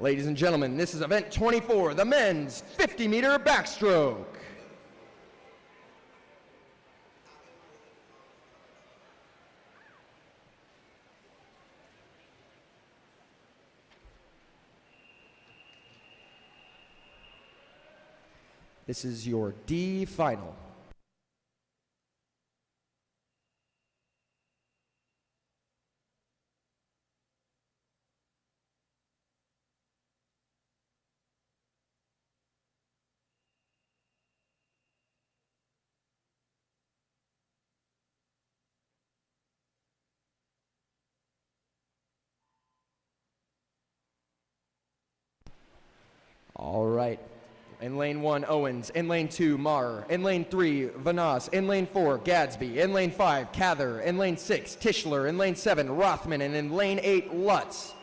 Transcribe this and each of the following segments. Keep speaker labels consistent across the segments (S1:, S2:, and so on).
S1: Ladies and gentlemen, this is event 24, the men's 50-meter backstroke. This is your D final. All right. In lane 1, Owens. In lane 2, Marr. In lane 3, Vanas. In lane 4, Gadsby. In lane 5, Cather. In lane 6, Tischler. In lane 7, Rothman. And in lane 8, Lutz.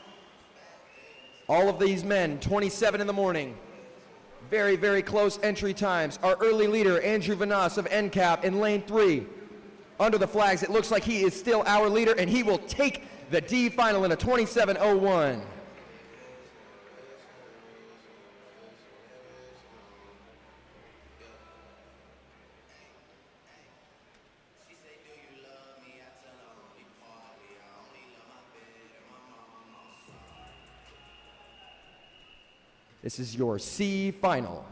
S1: All of these men, 27 in the morning. Very, very close entry times. Our early leader, Andrew Vanas of NCAP in lane 3. Under the flags, it looks like he is still our leader, and he will take the D final in a 27:01. This is your C final.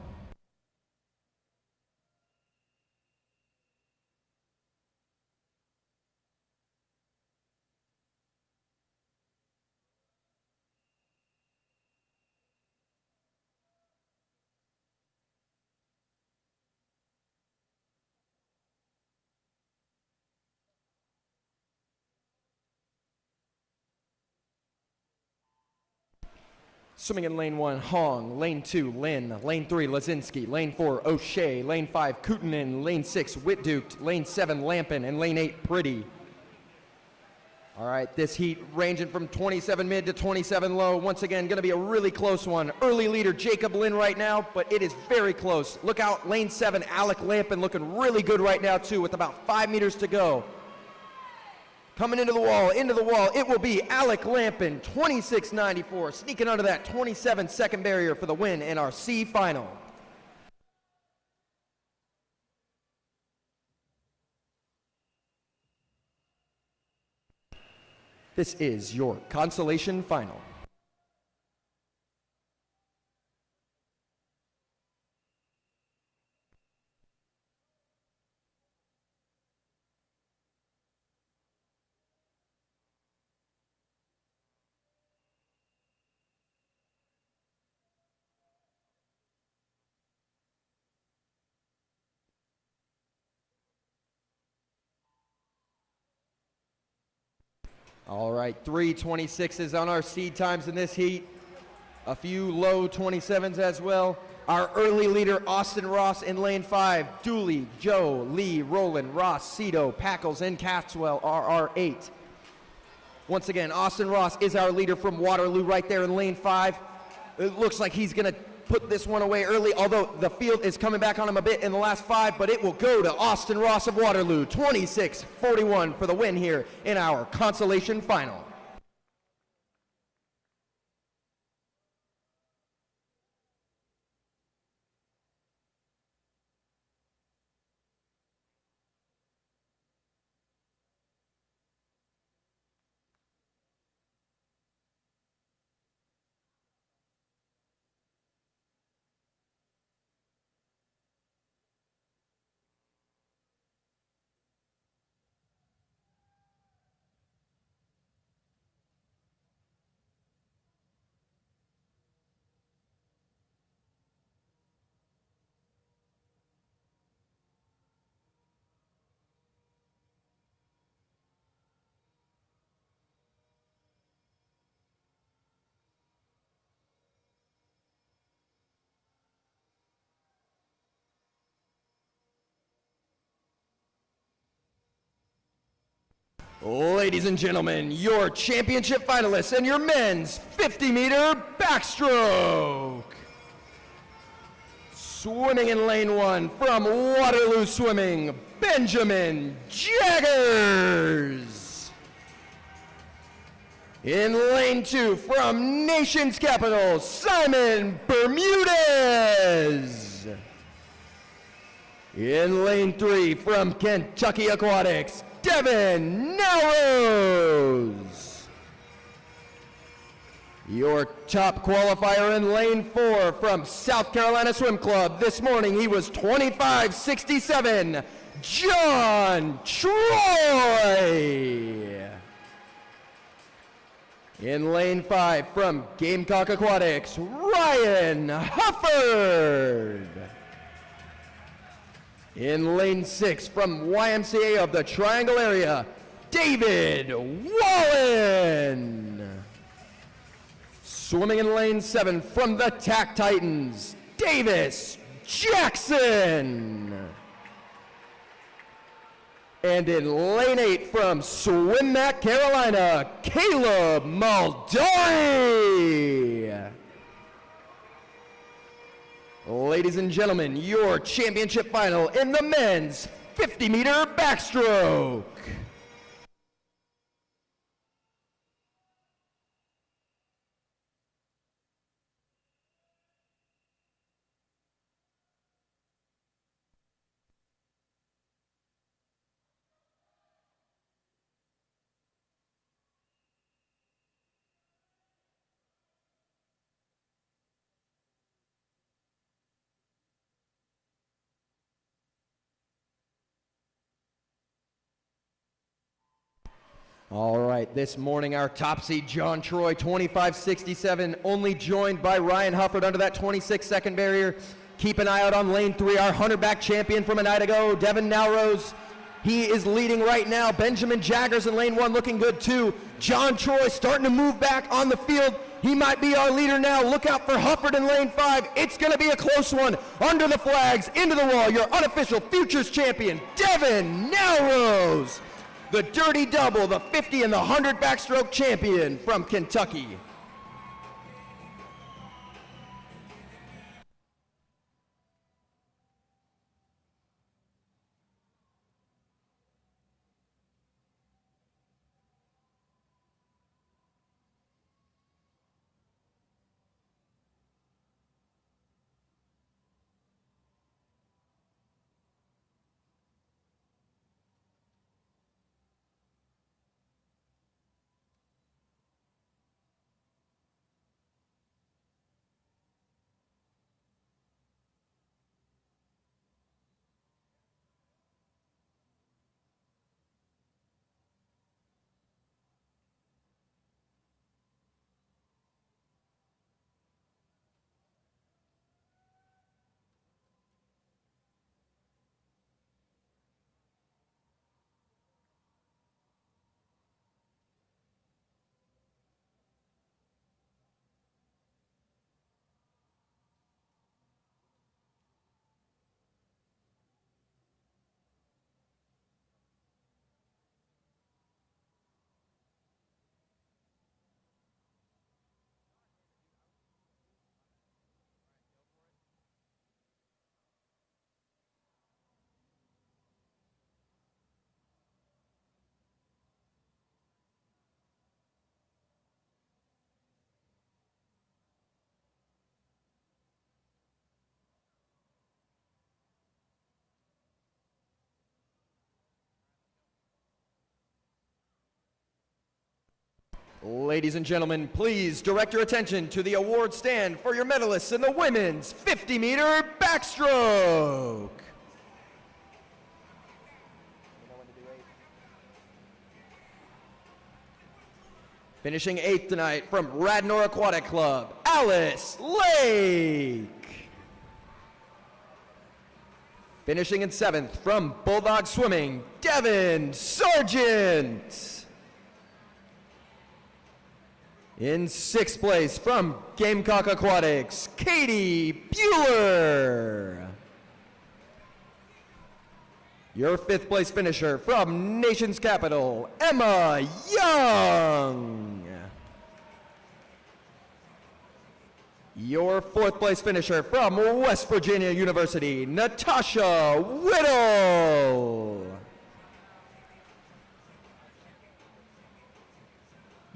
S1: Swimming in lane 1, Hong. Lane 2, Lin. Lane 3, Lazinski. Lane 4, O'Shea. Lane 5, Kootenin. Lane 6, Whitduke. Lane 7, Lampin. And lane 8, Pretty. All right, this heat ranging from 27 mid to 27 low. Once again, going to be a really close one. Early leader, Jacob Lin right now, but it is very close. Look out, lane 7, Alec Lampin looking really good right now too with about 5 meters to go. Coming into the wall, it will be Alec Lampin, 26.94, sneaking under that 27-second barrier for the win in our C final. This is your consolation final. All right, 3:26s on our seed times in this heat. A few low 27s as well. Our early leader, Austin Ross in lane 5. Dooley, Joe, Lee, Roland, Ross, Cito, Packles, and Caswell are our 8. Once again, Austin Ross is our leader from Waterloo right there in lane 5. It looks like he's gonna put this one away early, although the field is coming back on him a bit in the last 5, but it will go to Austin Ross of Waterloo, 26:41 for the win here in our consolation final. Ladies and gentlemen, your championship finalists and your men's 50-meter backstroke. Swimming in lane 1 from Waterloo Swimming, Benjamin Jaggers. In lane 2 from Nation's capital, Simon Bermudez. In lane 3 from Kentucky Aquatics, Devin Narrows. Your top qualifier in lane 4 from South Carolina Swim Club. This morning he was 25.67, John Troy. In lane 5 from Gamecock Aquatics, Ryan Hufford. In lane 6 from YMCA of the Triangle area, David Wallen. Swimming in lane 7 from the TAC Titans, Davis Jackson. And in lane 8 from Swim Mac Carolina, Caleb Maldari. Ladies and gentlemen, your championship final in the men's 50-meter backstroke. All right, this morning our top seed, John Troy, 25.67, only joined by Ryan Hufford under that 26-second barrier. Keep an eye out on lane 3, our 100-back champion from a night ago, Devin Narrows. He is leading right now. Benjamin Jaggers in lane 1 looking good too. John Troy starting to move back on the field. He might be our leader now. Look out for Hufford in lane 5. It's going to be a close one. Under the flags, into the wall, your unofficial futures champion, Devin Narrows. The Dirty Double, the 50 and the 100 backstroke champion from Kentucky. Ladies and gentlemen, please direct your attention to the award stand for your medalists in the women's 50-meter backstroke. Finishing 8th tonight from Radnor Aquatic Club, Alice Lake. Finishing in 7th from Bulldog Swimming, Devin Sargent. In 6th place from Gamecock Aquatics, Katie Bueller. Your 5th place finisher from Nation's capital, Emma Young. Your 4th place finisher from West Virginia University, Natasha Whittle.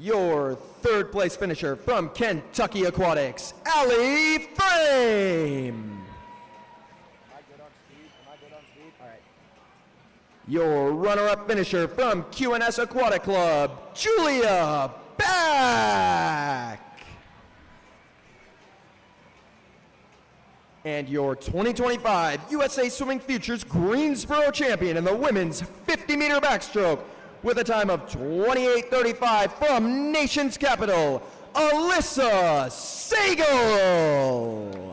S1: Your third place finisher from Kentucky Aquatics, Allie Frame. Your runner-up finisher from QNS Aquatic Club, Julia Back. And your 2025 USA Swimming Futures Greensboro champion in the women's 50-meter backstroke with a time of 28:35 from Nation's Capital, Alyssa Sagal.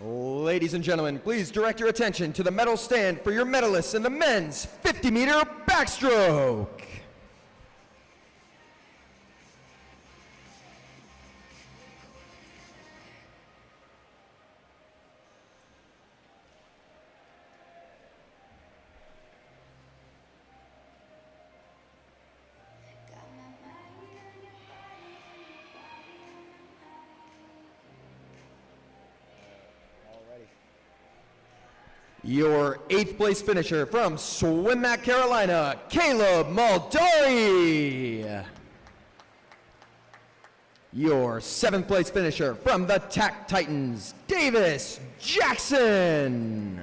S1: Ladies and gentlemen, please direct your attention to the medal stand for your medalists in the men's 50-meter backstroke. Your 8th place finisher from Swim Mat Carolina, Caleb Maldari. Your 7th place finisher from the TAC Titans, Davis Jackson.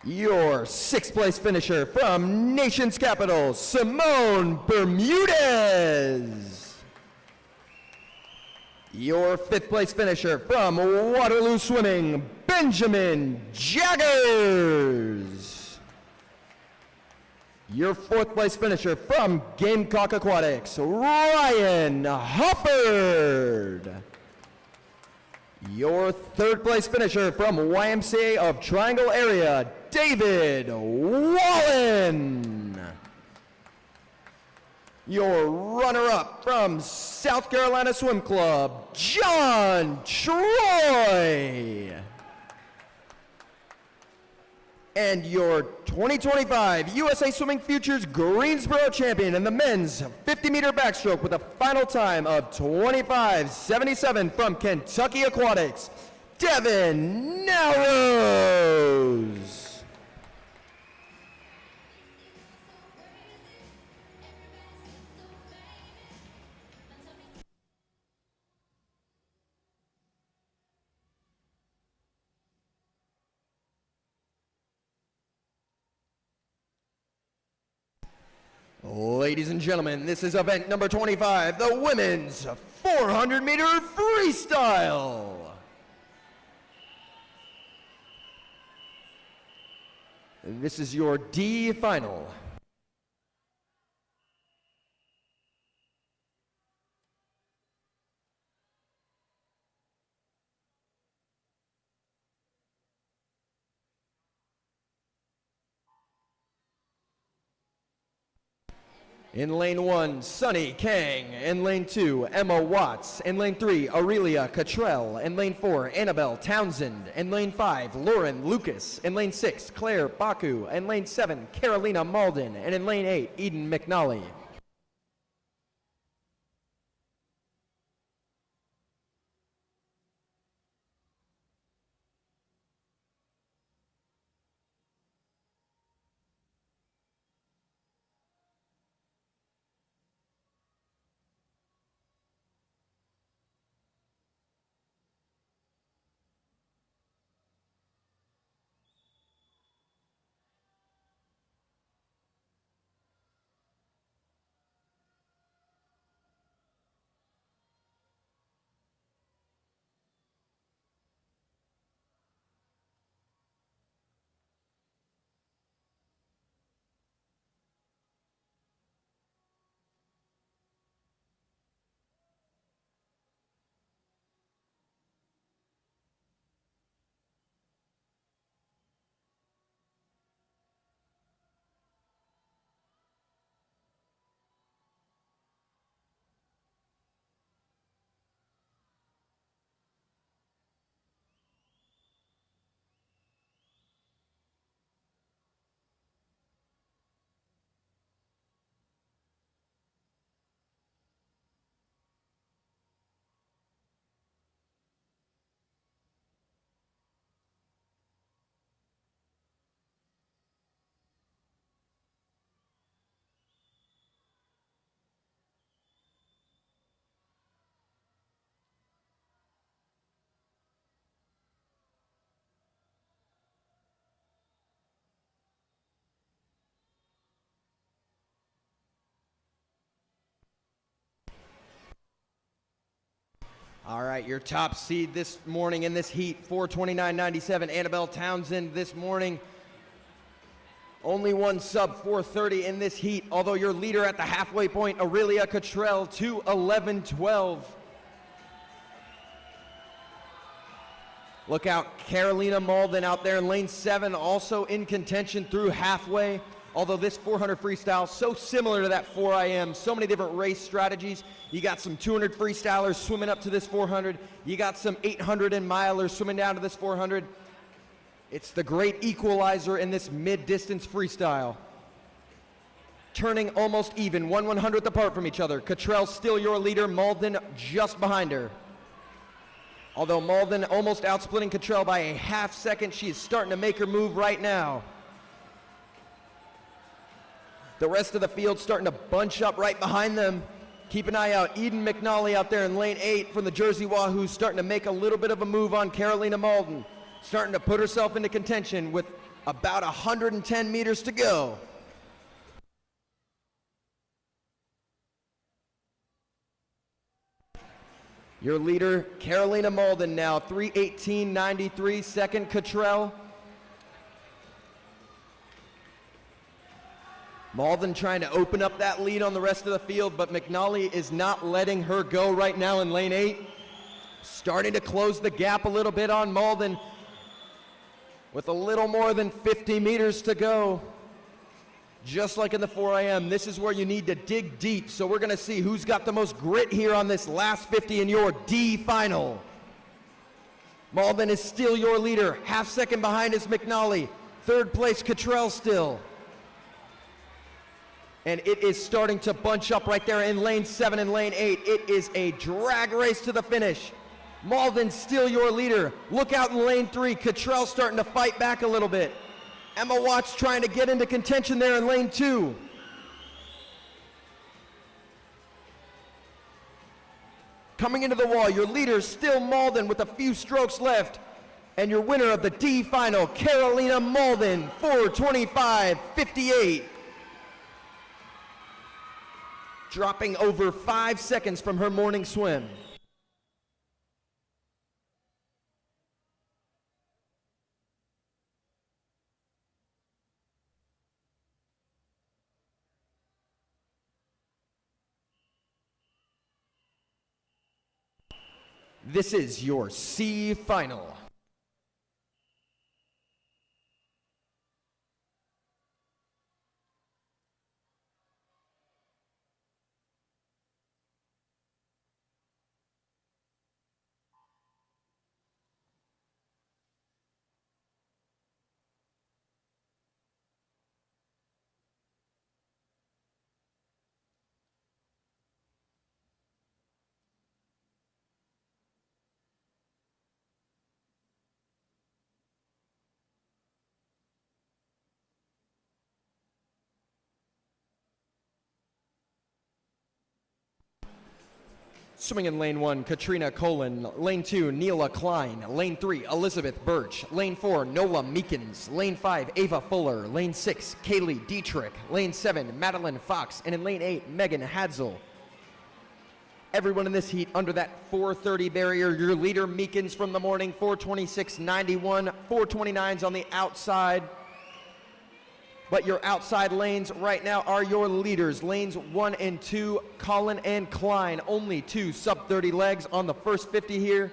S1: Your 6th place finisher from Nation's Capital, Simone Bermudez. Your 5th place finisher from Waterloo Swimming, Benjamin Jaggers. Your 4th place finisher from Gamecock Aquatics, Ryan Hufford. Your 3rd place finisher from YMCA of Triangle Area, David Wallen. Your runner-up from South Carolina Swim Club, John Troy. And your 2025 USA Swimming Futures Greensboro champion in the men's 50-meter backstroke with a final time of 25:77 from Kentucky Aquatics, Devin Narrows. Ladies and gentlemen, this is event number 25, the women's 400-meter freestyle. This is your D final. In lane 1, Sunny Kang. In lane 2, Emma Watts. In lane 3, Aurelia Cottrell. In lane 4, Annabelle Townsend. In lane 5, Lauren Lucas. In lane 6, Claire Baku. In lane 7, Carolina Malden. And in lane 8, Eden McNally. All right, your top seed this morning in this heat, 4:29.97, Annabelle Townsend this morning. Only one sub 4:30 in this heat, although your leader at the halfway point, Aurelia Cottrell, 2:11.12. Look out, Carolina Malden out there in lane 7, also in contention through halfway. Although this 400 freestyle, so similar to that 4IM, so many different race strategies. You got some 200 freestylers swimming up to this 400. You got some 800 and milers swimming down to this 400. It's the great equalizer in this mid-distance freestyle. Turning almost even, 1/100th apart from each other. Cottrell still your leader, Malden just behind her. Although Malden almost outsplitting Cottrell by a half second, she is starting to make her move right now. The rest of the field starting to bunch up right behind them. Keep an eye out. Eden McNally out there in lane 8 from the Jersey Wahoos, starting to make a little bit of a move on Carolina Malden. Starting to put herself into contention with about 110 meters to go. Your leader, Carolina Malden now, 3:18.93, second Cottrell. Malden trying to open up that lead on the rest of the field, but McNally is not letting her go right now in lane 8. Starting to close the gap a little bit on Malden with a little more than 50 meters to go. Just like in the 4IM, this is where you need to dig deep. So we're gonna see who's got the most grit here on this last 50 in your D final. Malden is still your leader. Half second behind is McNally. Third place, Cottrell still. And it is starting to bunch up right there in lane 7 and lane 8. It is a drag race to the finish. Malden still your leader. Look out in lane 3. Cottrell starting to fight back a little bit. Emma Watts trying to get into contention there in lane 2. Coming into the wall, your leader still Malden with a few strokes left. And your winner of the D final, Carolina Malden, 4:25.58. dropping over 5 seconds from her morning swim. This is your C final. Swimming in lane 1, Katrina Colin. Lane 2, Neela Klein. Lane 3, Elizabeth Birch. Lane 4, Nola Meekins. Lane 5, Ava Fuller. Lane 6, Kaylee Dietrich. Lane 7, Madeline Fox. And in lane 8, Megan Hadsel. Everyone in this heat under that 4:30 barrier. Your leader, Meekins, from the morning, 4:26.91. 4:29s on the outside. But your outside lanes right now are your leaders. Lanes 1 and 2, Colin and Klein. Only 2 sub-30 legs on the first 50 here.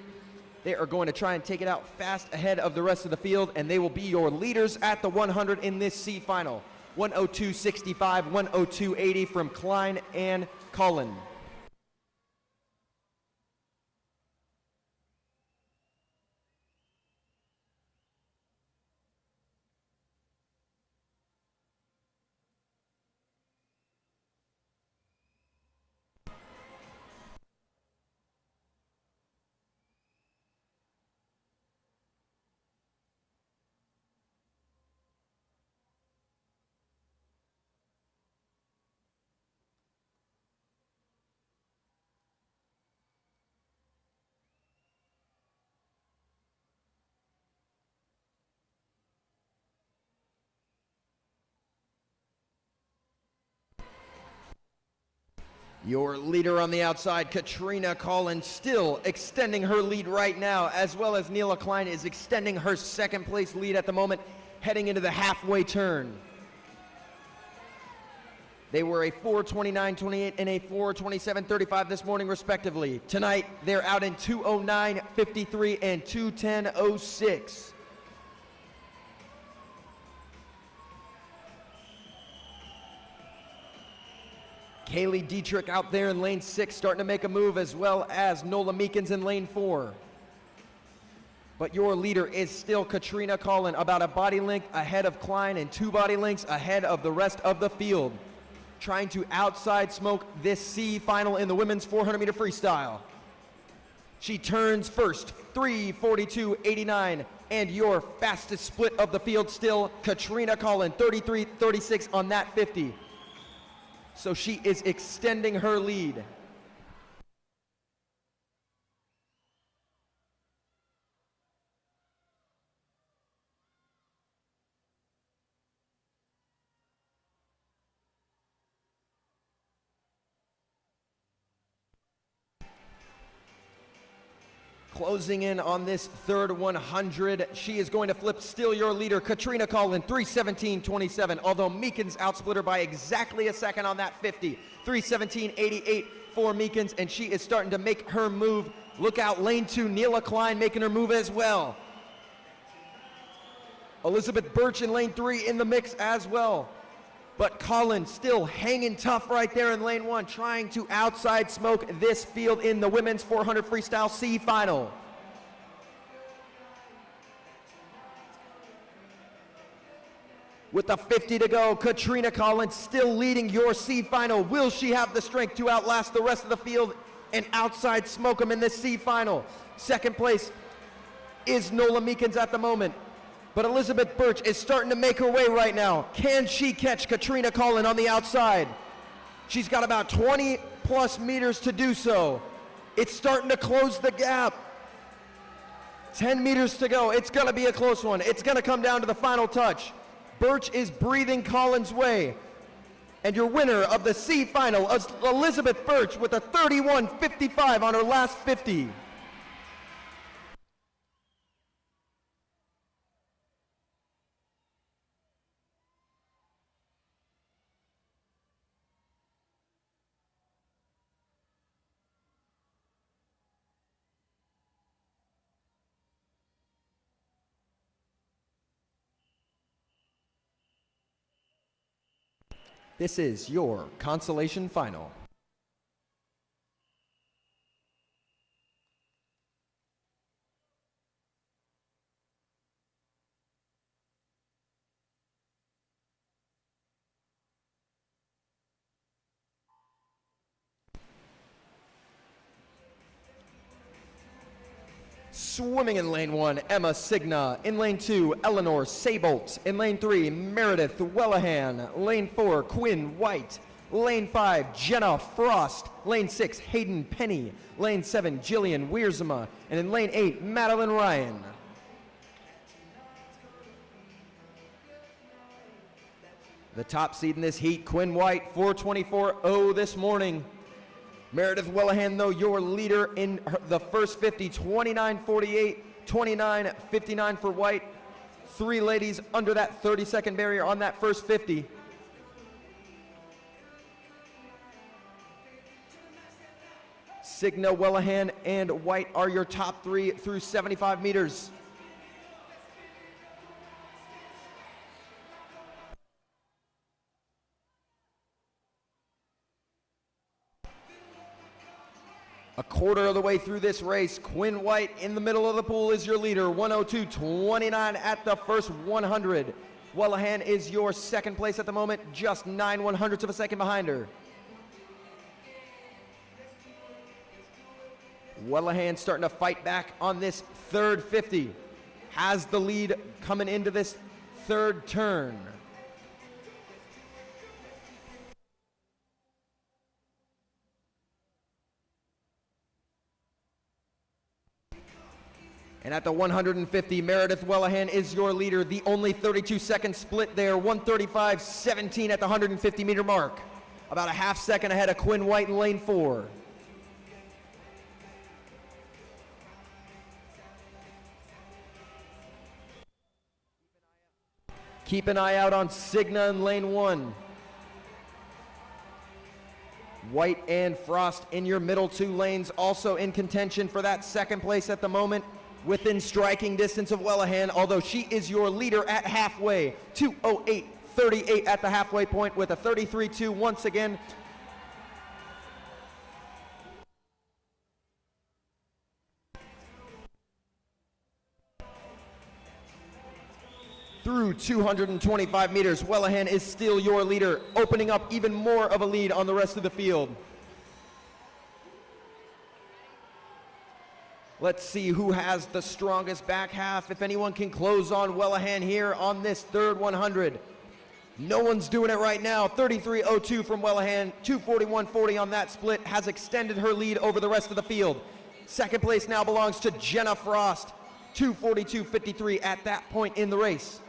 S1: They are going to try and take it out fast ahead of the rest of the field, and they will be your leaders at the 100 in this C final. 102.65, 102.80 from Klein and Colin. Your leader on the outside, Katrina Collins, still extending her lead right now, as well as Neela Klein is extending her second place lead at the moment, heading into the halfway turn. They were a 4:29.28 and a 4:27.35 this morning, respectively. Tonight, they're out in 2:09.53 and 2:10.06. Kaylee Dietrich out there in lane 6, starting to make a move, as well as Nola Meekins in lane 4. But your leader is still Katrina Collin, about a body length ahead of Klein and 2 body lengths ahead of the rest of the field, trying to outside smoke this C final in the women's 400-meter freestyle. She turns first, 3:42.89, and your fastest split of the field still, Katrina Collin, 33.36 on that 50. So she is extending her lead. Closing in on this third 100, she is going to flip still your leader, Katrina Collin, 3:17.27, although Meekins outsplit her by exactly a second on that 50. 3:17.88 for Meekins, and she is starting to make her move. Look out, lane 2, Neela Klein making her move as well. Elizabeth Birch in lane 3 in the mix as well. But Collin still hanging tough right there in lane 1, trying to outside smoke this field in the women's 400 freestyle C final. With the 50 to go, Katrina Collins still leading your C final. Will she have the strength to outlast the rest of the field and outside smoke them in this C final? Second place is Nola Meekins at the moment. But Elizabeth Birch is starting to make her way right now. Can she catch Katrina Collin on the outside? She's got about 20 plus meters to do so. It's starting to close the gap. 10 meters to go. It's gonna be a close one. It's gonna come down to the final touch. Birch is breathing Collins' way. And your winner of the C final is Elizabeth Birch with a 31.55 on her last 50. This is your consolation final. Swimming in lane 1, Emma Signa. In lane 2, Eleanor Sabolt. In lane 3, Meredith Wellahan. Lane 4, Quinn White. Lane 5, Jenna Frost. Lane 6, Hayden Penny. Lane 7, Jillian Wiersma. And in lane 8, Madeline Ryan. The top seed in this heat, Quinn White, 4:24.0 this morning. Meredith Wellahan, though, your leader in the first 50, 29.48, 29.59 for White. 3 ladies under that 30-second barrier on that first 50. Signa, Wellahan, and White are your top 3 through 75 meters. A quarter of the way through this race, Quinn White in the middle of the pool is your leader, 102.29 at the first 100. Wellahan is your second place at the moment, just 9/100ths of a second behind her. Wellahan starting to fight back on this third 50. Has the lead coming into this third turn. And at the 150, Meredith Wellahan is your leader. The only 32-second split there, 135.17 at the 150-meter mark. About a half second ahead of Quinn White in lane 4. Keep an eye out on Signa in lane 1. White and Frost in your middle 2 lanes, also in contention for that second place at the moment. Within striking distance of Wellahan, although she is your leader at halfway. 2:08.38 at the halfway point with a 33.2 once again. Through 225 meters, Wellahan is still your leader, opening up even more of a lead on the rest of the field. Let's see who has the strongest back half. If anyone can close on Wellahan here on this third 100. No one's doing it right now. 33.02 from Wellahan, 2:41.40 on that split, has extended her lead over the rest of the field. Second place now belongs to Jenna Frost, 2:42.53 at that point in the race.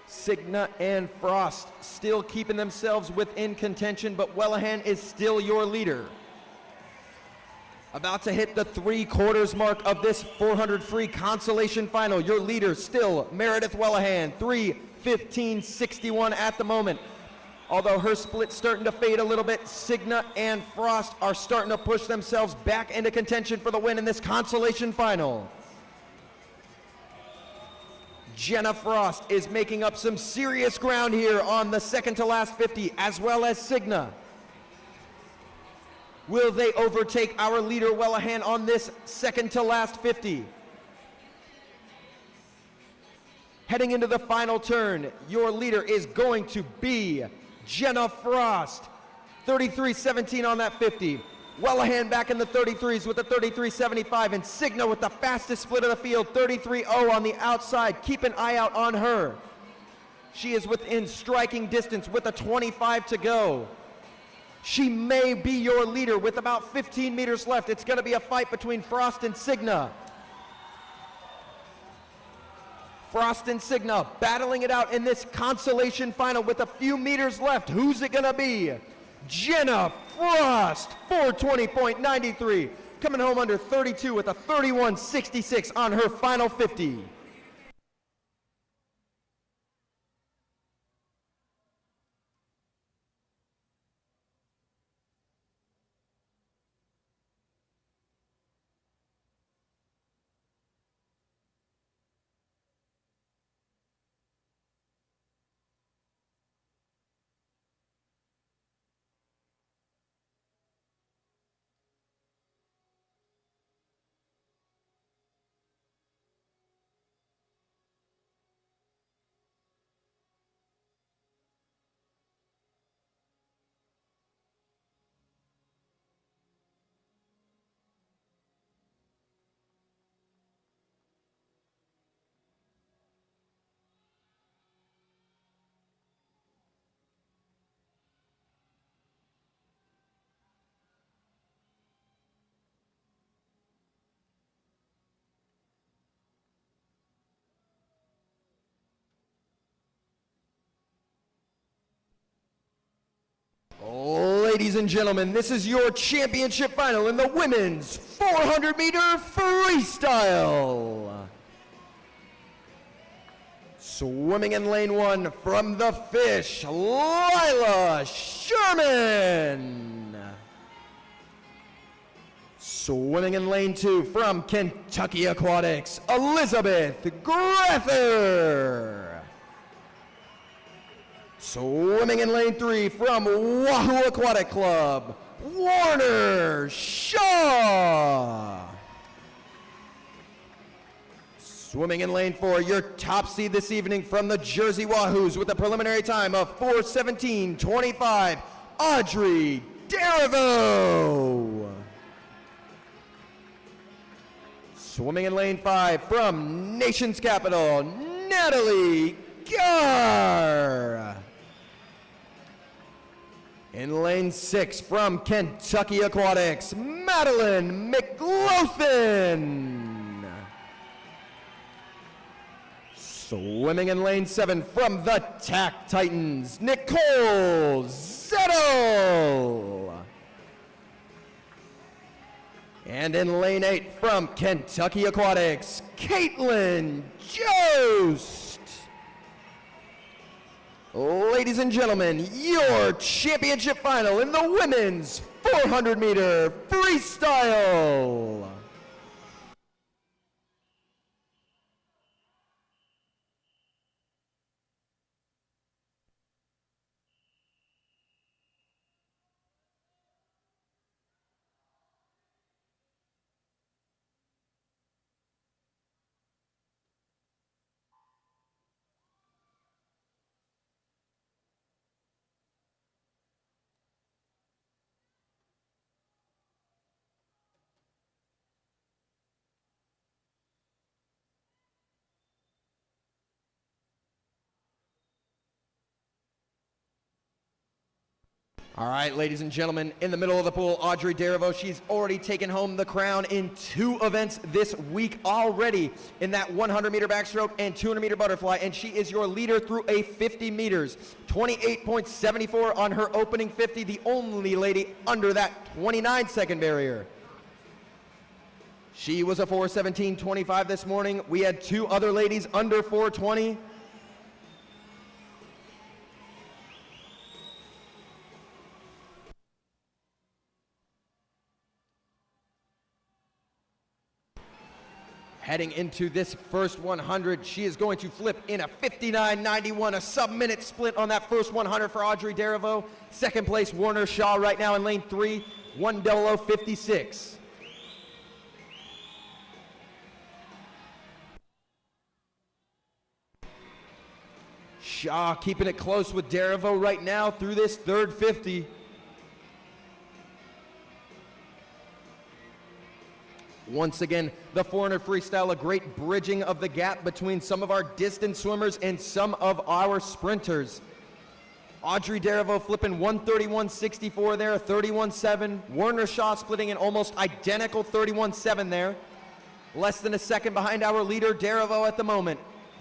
S1: Signa and Frost still keeping themselves within contention, but Wellahan is still your leader. About to hit the 3/4 mark of this 400 free consolation final. Your leader still Meredith Wellahan, 3:15.61 at the moment. Although her split's starting to fade a little bit, Signa and Frost are starting to push themselves back into contention for the win in this consolation final. Jenna Frost is making up some serious ground here on the second to last 50, as well as Signa. Will they overtake our leader Wellahan on this second to last 50? Heading into the final turn, your leader is going to be Jenna Frost, 33.17 on that 50. Wellahan back in the 33s with a 33.75, and Signa with the fastest split of the field, 33.0 on the outside. Keep an eye out on her. She is within striking distance with a 25 to go. She may be your leader with about 15 meters left. It's going to be a fight between Frost and Signa. Frost and Cigna battling it out in this consolation final with a few meters left. Who's it gonna be? Jenna Frost, 420.93, coming home under 32 with a 31.66 on her final 50. Ladies and gentlemen, this is your championship final in the women's 400-meter freestyle. Swimming in lane 1 from the Fish, Lila Sherman. Swimming in lane 2 from Kentucky Aquatics, Elizabeth Grether. Swimming in lane 3 from Wahoo Aquatic Club, Warner Shaw. Swimming in lane 4, your top seed this evening from the Jersey Wahoos with a preliminary time of 4:17.25, Audrey Derivo. Swimming in lane 5 from Nation's Capital, Natalie Garr. In lane 6 from Kentucky Aquatics, Madeline McLaughlin. Swimming in lane 7 from the TAC Titans, Nicole Zettel. And in lane 8 from Kentucky Aquatics, Caitlin Jost. Ladies and gentlemen, your championship final in the women's 400-meter freestyle. All right, ladies and gentlemen, in the middle of the pool, Audrey Derivo. She's already taken home the crown in 2 events this week already in that 100-meter backstroke and 200-meter butterfly, and she is your leader through a 50 meters. 28.74 on her opening 50, the only lady under that 29-second barrier. She was a 4:17.25 this morning. We had 2 other ladies under 4:20. Heading into this first 100, she is going to flip in a 59.91, a sub-minute split on that first 100 for Audrey Derivo. Second place, Warner Shaw right now in lane 3, 1:00.56. Shaw keeping it close with Derivo right now through this third 50. Once again, the 400 freestyle, a great bridging of the gap between some of our distance swimmers and some of our sprinters. Audrey Derivo flipping 1:31.64 there, 31.7. Warner Shaw splitting an almost identical 31.7 there. Less than a second behind our leader, Derivo, at the moment.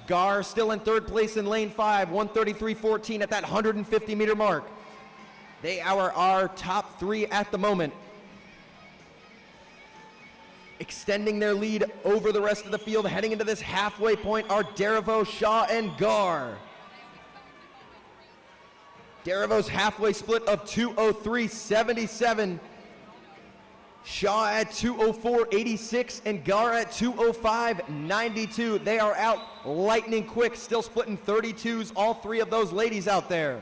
S1: Gar still in third place in lane 5, 133.14 at that 150-meter mark. They are our top 3 at the moment. Extending their lead over the rest of the field, heading into this halfway point are Derivo, Shaw, and Gar. Derivo's halfway split of 2:03.77. Shaw at 2:04.86 and Gar at 2:05.92. They are out lightning quick, still splitting 32s, all 3 of those ladies out there.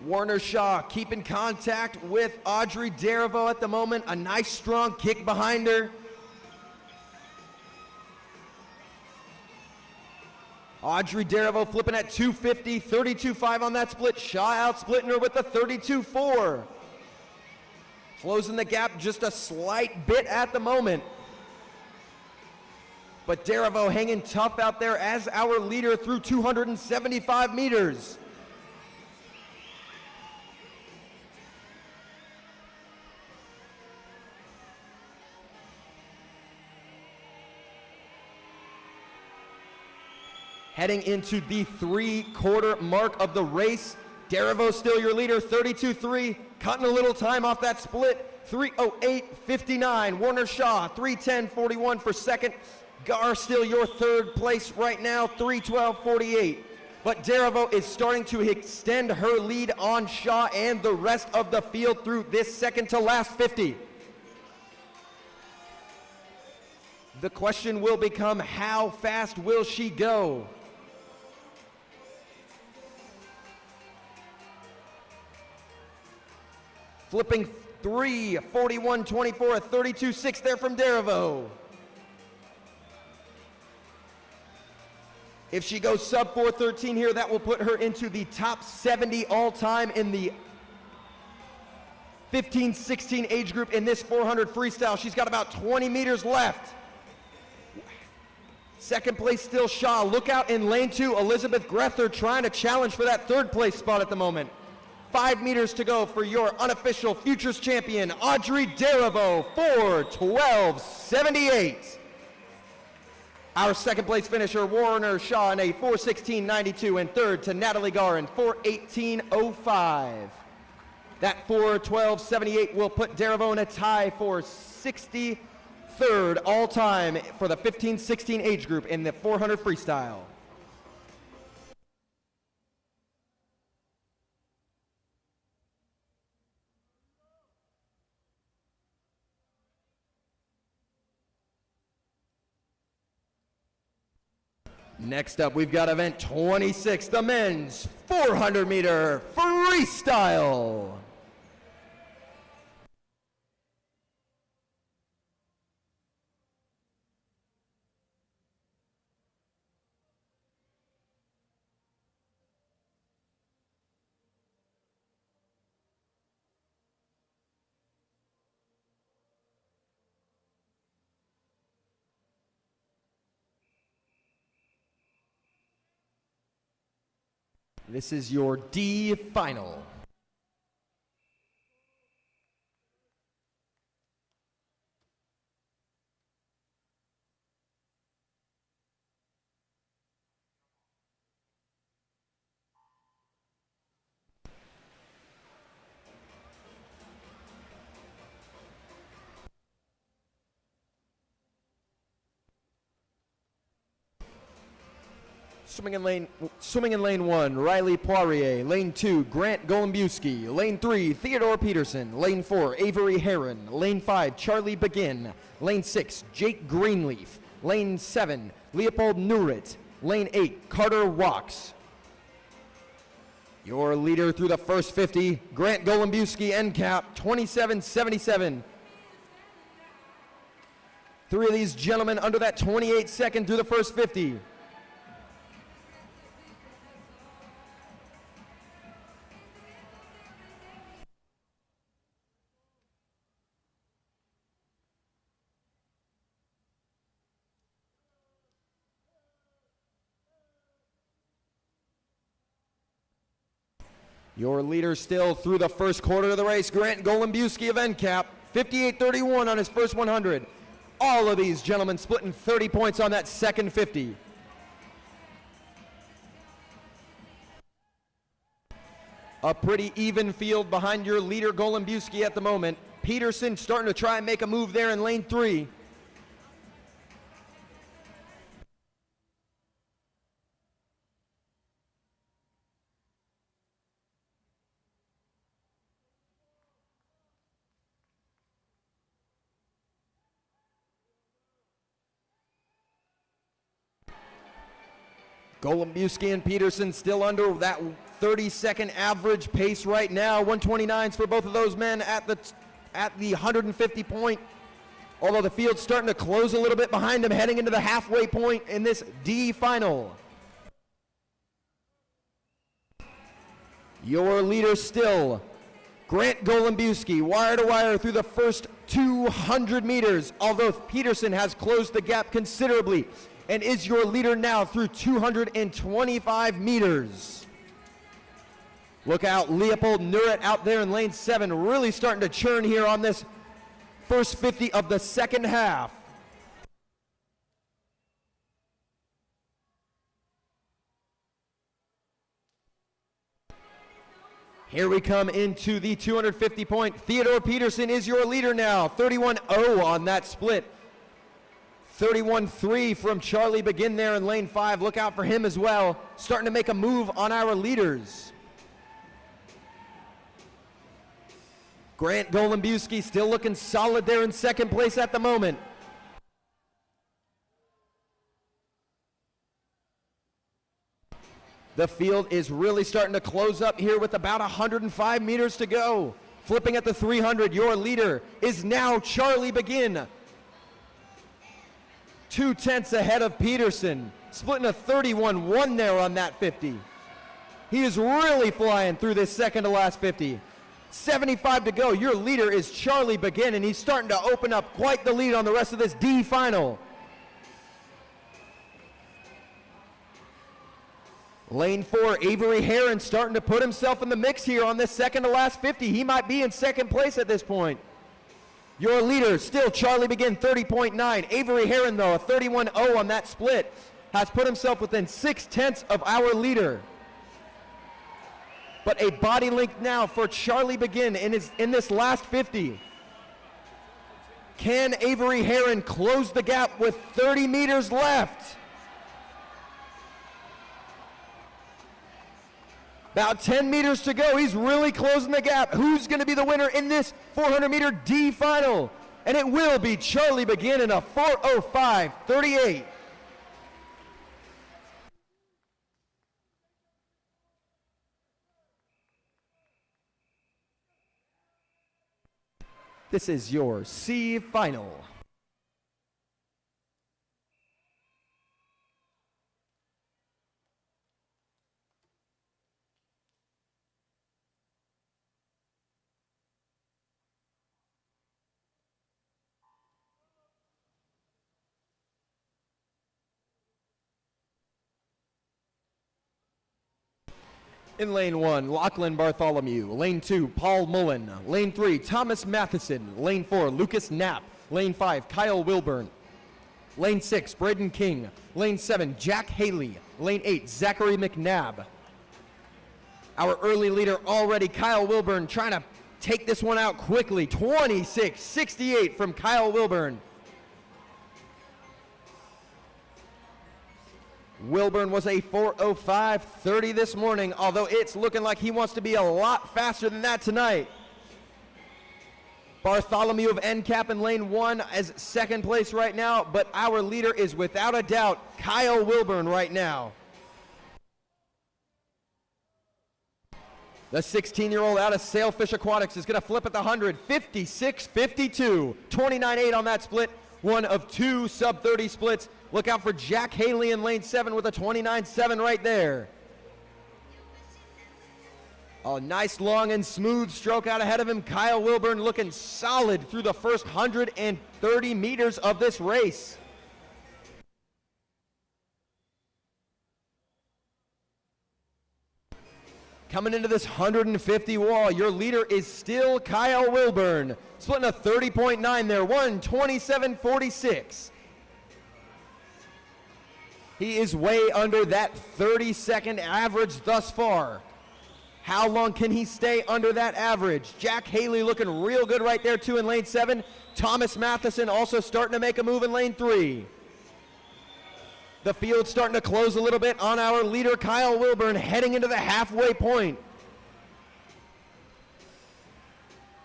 S1: Warner Shaw keeping contact with Audrey Derivo at the moment. A nice strong kick behind her. Audrey Derivo flipping at 250, 32.5 on that split. Shaw out splitting her with a 32.4. Closing the gap just a slight bit at the moment. But Derivo hanging tough out there as our leader through 275 meters. Heading into the 3/4 mark of the race. Derivo still your leader, 32.3, cutting a little time off that split, 3:08.59. Warner Shaw, 3:10.41 for second. Gar still your third place right now, 3:12.48. But Derivo is starting to extend her lead on Shaw and the rest of the field through this second to last 50. The question will become, how fast will she go? Flipping 3:41.24, a 32.6 there from Derivo. If she goes sub 4:13 here, that will put her into the top 70 all-time in the 15-16 age group in this 400 freestyle. She's got about 20 meters left. Second place still Shaw. Look out in lane 2, Elizabeth Grether trying to challenge for that third place spot at the moment. 5 meters to go for your unofficial Futures champion, Audrey Derivo, 4:12.78. Our second place finisher, Warner Shaw, in a 4:16.92, and third to Natalie Gar in 4:18.05. That 4:12.78 will put Derivo in a tie for 63rd all-time for the 15-16 age group in the 400 freestyle. Next up, we've got event 26, the men's 400-meter freestyle. This is your D final. Swimming in lane 1, Riley Poirier. Lane 2, Grant Golombiewski. Lane 3, Theodore Peterson. Lane 4, Avery Heron. Lane 5, Charlie Begin. Lane 6, Jake Greenleaf. Lane 7, Leopold Nurit. Lane 8, Carter Walks. Your leader through the first 50, Grant Golombiewski, NCAP, 27.77. 3 of these gentlemen under that 28-second through the first 50. Your leader still through the first quarter of the race, Grant Golombiewski of NCAP, 58.31 on his first 100. All of these gentlemen splitting 30 points on that second 50. A pretty even field behind your leader, Golombiewski, at the moment. Peterson starting to try and make a move there in lane 3. Golombiewski and Peterson still under that 30-second average pace right now. 129s for both of those men at the 150 point. Although the field's starting to close a little bit behind him, heading into the halfway point in this D final. Your leader still, Grant Golombiewski, wire to wire through the first 200 meters, although Peterson has closed the gap considerably and is your leader now through 225 meters. Look out, Leopold Nuret out there in lane 7, really starting to churn here on this first 50 of the second half. Here we come into the 250 point. Theodore Peterson is your leader now, 31-0 on that split. 31-3 from Charlie Begin there in lane 5. Look out for him as well. Starting to make a move on our leaders. Grant Golombiewski still looking solid there in second place at the moment. The field is really starting to close up here with about 105 meters to go. Flipping at the 300, your leader is now Charlie Begin. 2/10 ahead of Peterson, splitting a 31-1 there on that 50. He is really flying through this second to last 50. 75 to go. Your leader is Charlie Begin, and he's starting to open up quite the lead on the rest of this D final. Lane 4, Avery Heron starting to put himself in the mix here on this second to last 50. He might be in second place at this point. Your leader, still Charlie Begin, 30.9. Avery Heron, though, a 31-0 on that split, has put himself within 6/10 of our leader. But a body link now for Charlie Begin in this last 50. Can Avery Heron close the gap with 30 meters left? About 10 meters to go. He's really closing the gap. Who's going to be the winner in this 400-meter D final? And it will be Charlie Begin in a 4:05.38. This is your C final. In lane 1, Lachlan Bartholomew. Lane 2, Paul Mullen. Lane 3, Thomas Matheson. Lane 4, Lucas Knapp. Lane 5, Kyle Wilburn. Lane 6, Braden King. Lane 7, Jack Haley. Lane 8, Zachary McNabb. Our early leader already, Kyle Wilburn, trying to take this one out quickly. 26.68 from Kyle Wilburn. Wilburn was a 4:05.30 this morning, although it's looking like he wants to be a lot faster than that tonight. Bartholomew of NCAP in lane 1 as second place right now, but our leader is without a doubt Kyle Wilburn right now. The 16-year-old out of Sailfish Aquatics is going to flip at the 100, 56.52, 29.8 on that split, one of 2 sub-30 splits. Look out for Jack Haley in lane 7 with a 29.7 right there. A nice long and smooth stroke out ahead of him. Kyle Wilburn looking solid through the first 130 meters of this race. Coming into this 150 wall, your leader is still Kyle Wilburn, splitting a 30.9 there, 1:27.46. He is way under that 30-second average thus far. How long can he stay under that average? Jack Haley looking real good right there too in lane 7. Thomas Matheson also starting to make a move in lane 3. The field's starting to close a little bit on our leader, Kyle Wilburn, heading into the halfway point.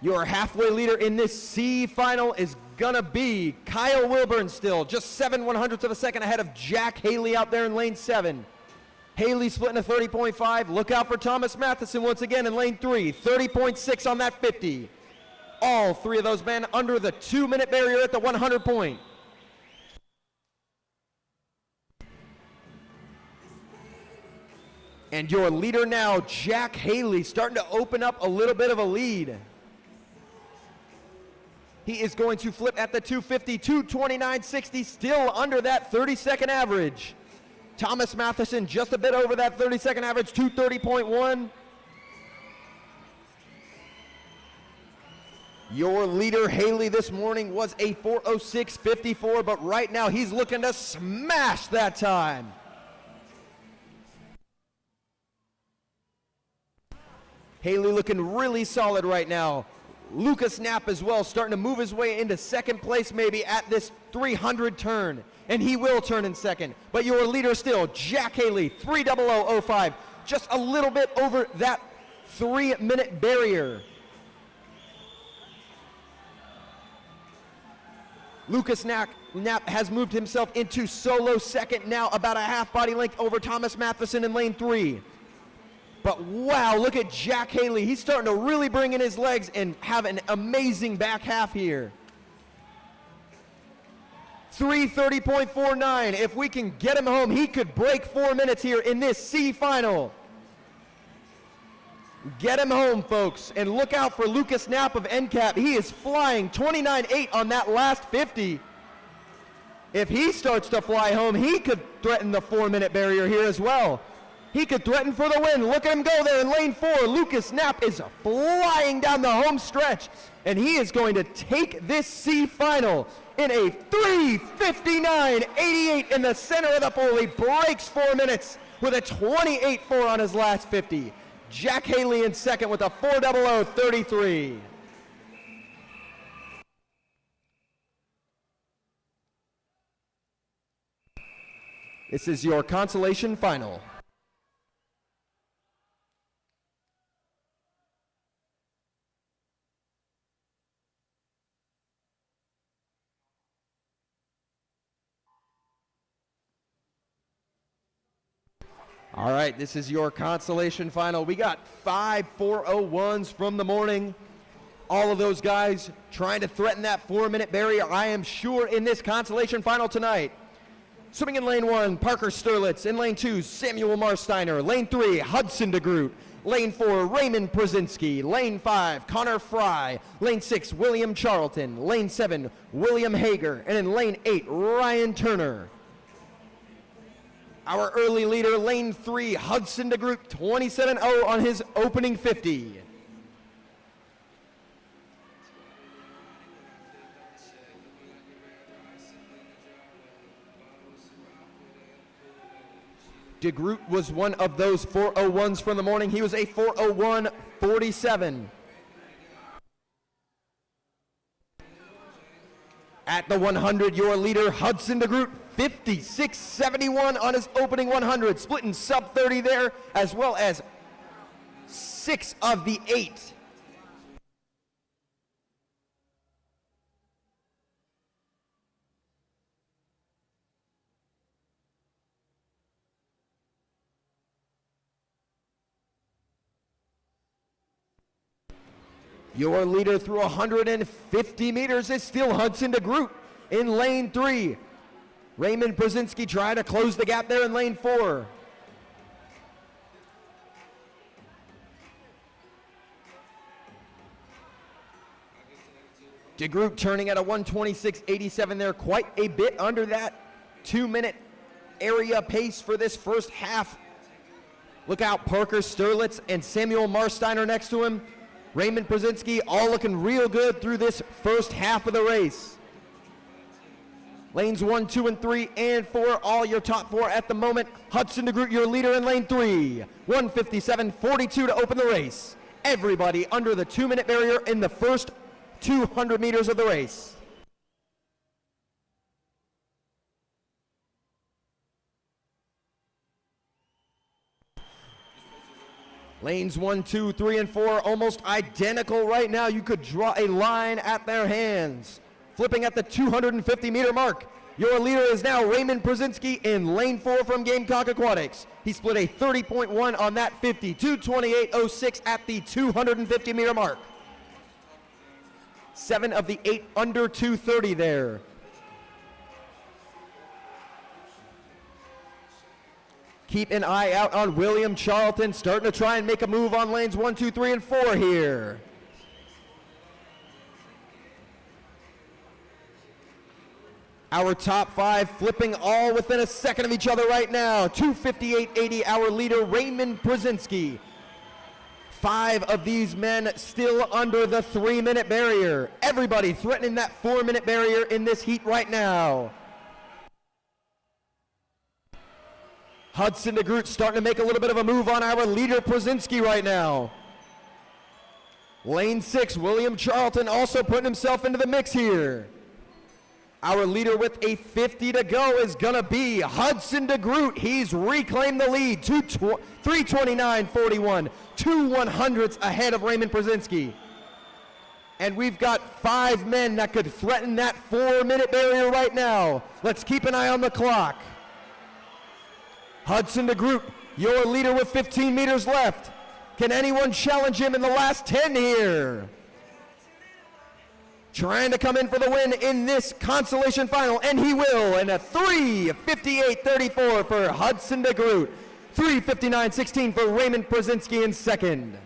S1: Your halfway leader in this C final is gonna be Kyle Wilburn still, just 7/100ths of a second ahead of Jack Haley out there in lane 7. Haley splitting a 30.5. Look out for Thomas Matheson once again in lane 3, 30.6 on that 50. All three of those men under the 2-minute barrier at the 100 point. And your leader now, Jack Haley, starting to open up a little bit of a lead. He is going to flip at the 250, 2:29.60, still under that 30-second average. Thomas Matheson just a bit over that 30-second average, 2:30.1. Your leader, Haley, this morning was a 4:06.54, but right now he's looking to smash that time. Haley looking really solid right now. Lucas Knapp as well, starting to move his way into second place maybe at this 300 turn. And he will turn in second. But your leader still, Jack Haley, 3:00.05, just a little bit over that 3-minute barrier. Lucas Knapp has moved himself into solo second now, about a half body length over Thomas Matheson in lane 3. But wow, look at Jack Haley. He's starting to really bring in his legs and have an amazing back half here. 3:30.49. If we can get him home, he could break 4 minutes here in this C final. Get him home, folks. And look out for Lucas Knapp of NCAP. He is flying 29.8 on that last 50. If he starts to fly home, he could threaten the 4-minute barrier here as well. He could threaten for the win. Look at him go there in lane 4. Lucas Knapp is flying down the home stretch, and he is going to take this C final in a 3:59.88 in the center of the pole. He breaks 4 minutes with a 28.4 on his last 50. Jack Haley in second with a 4:00.33. This is your consolation final. All right, this is your consolation final. We got 5 4:01s from the morning. All of those guys trying to threaten that 4-minute barrier, I am sure, in this consolation final tonight. Swimming in lane 1, Parker Sterlitz. In lane 2, Samuel Marsteiner. Lane 3, Hudson DeGroot. Lane 4, Raymond Brzezinski. Lane 5, Connor Fry. Lane 6, William Charlton. Lane 7, William Hager. And in lane 8, Ryan Turner. Our early leader, lane 3, Hudson DeGroot, 27.0 on his opening 50. DeGroot was one of those 4:01s from the morning. He was a 4:01.47. At the 100, your leader, Hudson DeGroot, 56.71 on his opening 100, splitting sub 30 there, as well as 6 of the 8. Your leader through 150 meters is still Hudson DeGroot in lane 3. Raymond Brzezinski trying to close the gap there in lane 4. DeGroot turning at a 1:26.87 there, quite a bit under that 2-minute area pace for this first half. Look out, Parker Sterlitz and Samuel Marsteiner next to him. Raymond Brzezinski all looking real good through this first half of the race. Lanes 1, 2, and 3, and 4, all your top 4 at the moment. Hudson DeGroot, your leader in lane 3. 1:57.42 to open the race. Everybody under the 2-minute barrier in the first 200 meters of the race. Lanes 1, 2, 3, and 4 almost identical right now. You could draw a line at their hands. Flipping at the 250-meter mark. Your leader is now Raymond Brzezinski in lane 4 from Gamecock Aquatics. He split a 30.1 on that 50, 2:28.06 at the 250-meter mark. 7 of the 8 under 2:30 there. Keep an eye out on William Charlton, starting to try and make a move on lanes 1, 2, 3, and 4 here. Our top 5 flipping all within a second of each other right now. 2:58.80, our leader, Raymond Brzezinski. 5 of these men still under the 3-minute barrier. Everybody threatening that 4-minute barrier in this heat right now. Hudson DeGroot starting to make a little bit of a move on our leader, Brzezinski, right now. Lane 6, William Charlton also putting himself into the mix here. Our leader with a 50 to go is gonna be Hudson DeGroot. He's reclaimed the lead, 3:29.41, 2/100ths ahead of Raymond Brzezinski. And we've got 5 men that could threaten that 4-minute barrier right now. Let's keep an eye on the clock. Hudson DeGroot, your leader with 15 meters left. Can anyone challenge him in the last 10 here? Trying to come in for the win in this consolation final, and he will, in a 3:58.34 for Hudson DeGroot, 3:59.16 for Raymond Brzezinski in second.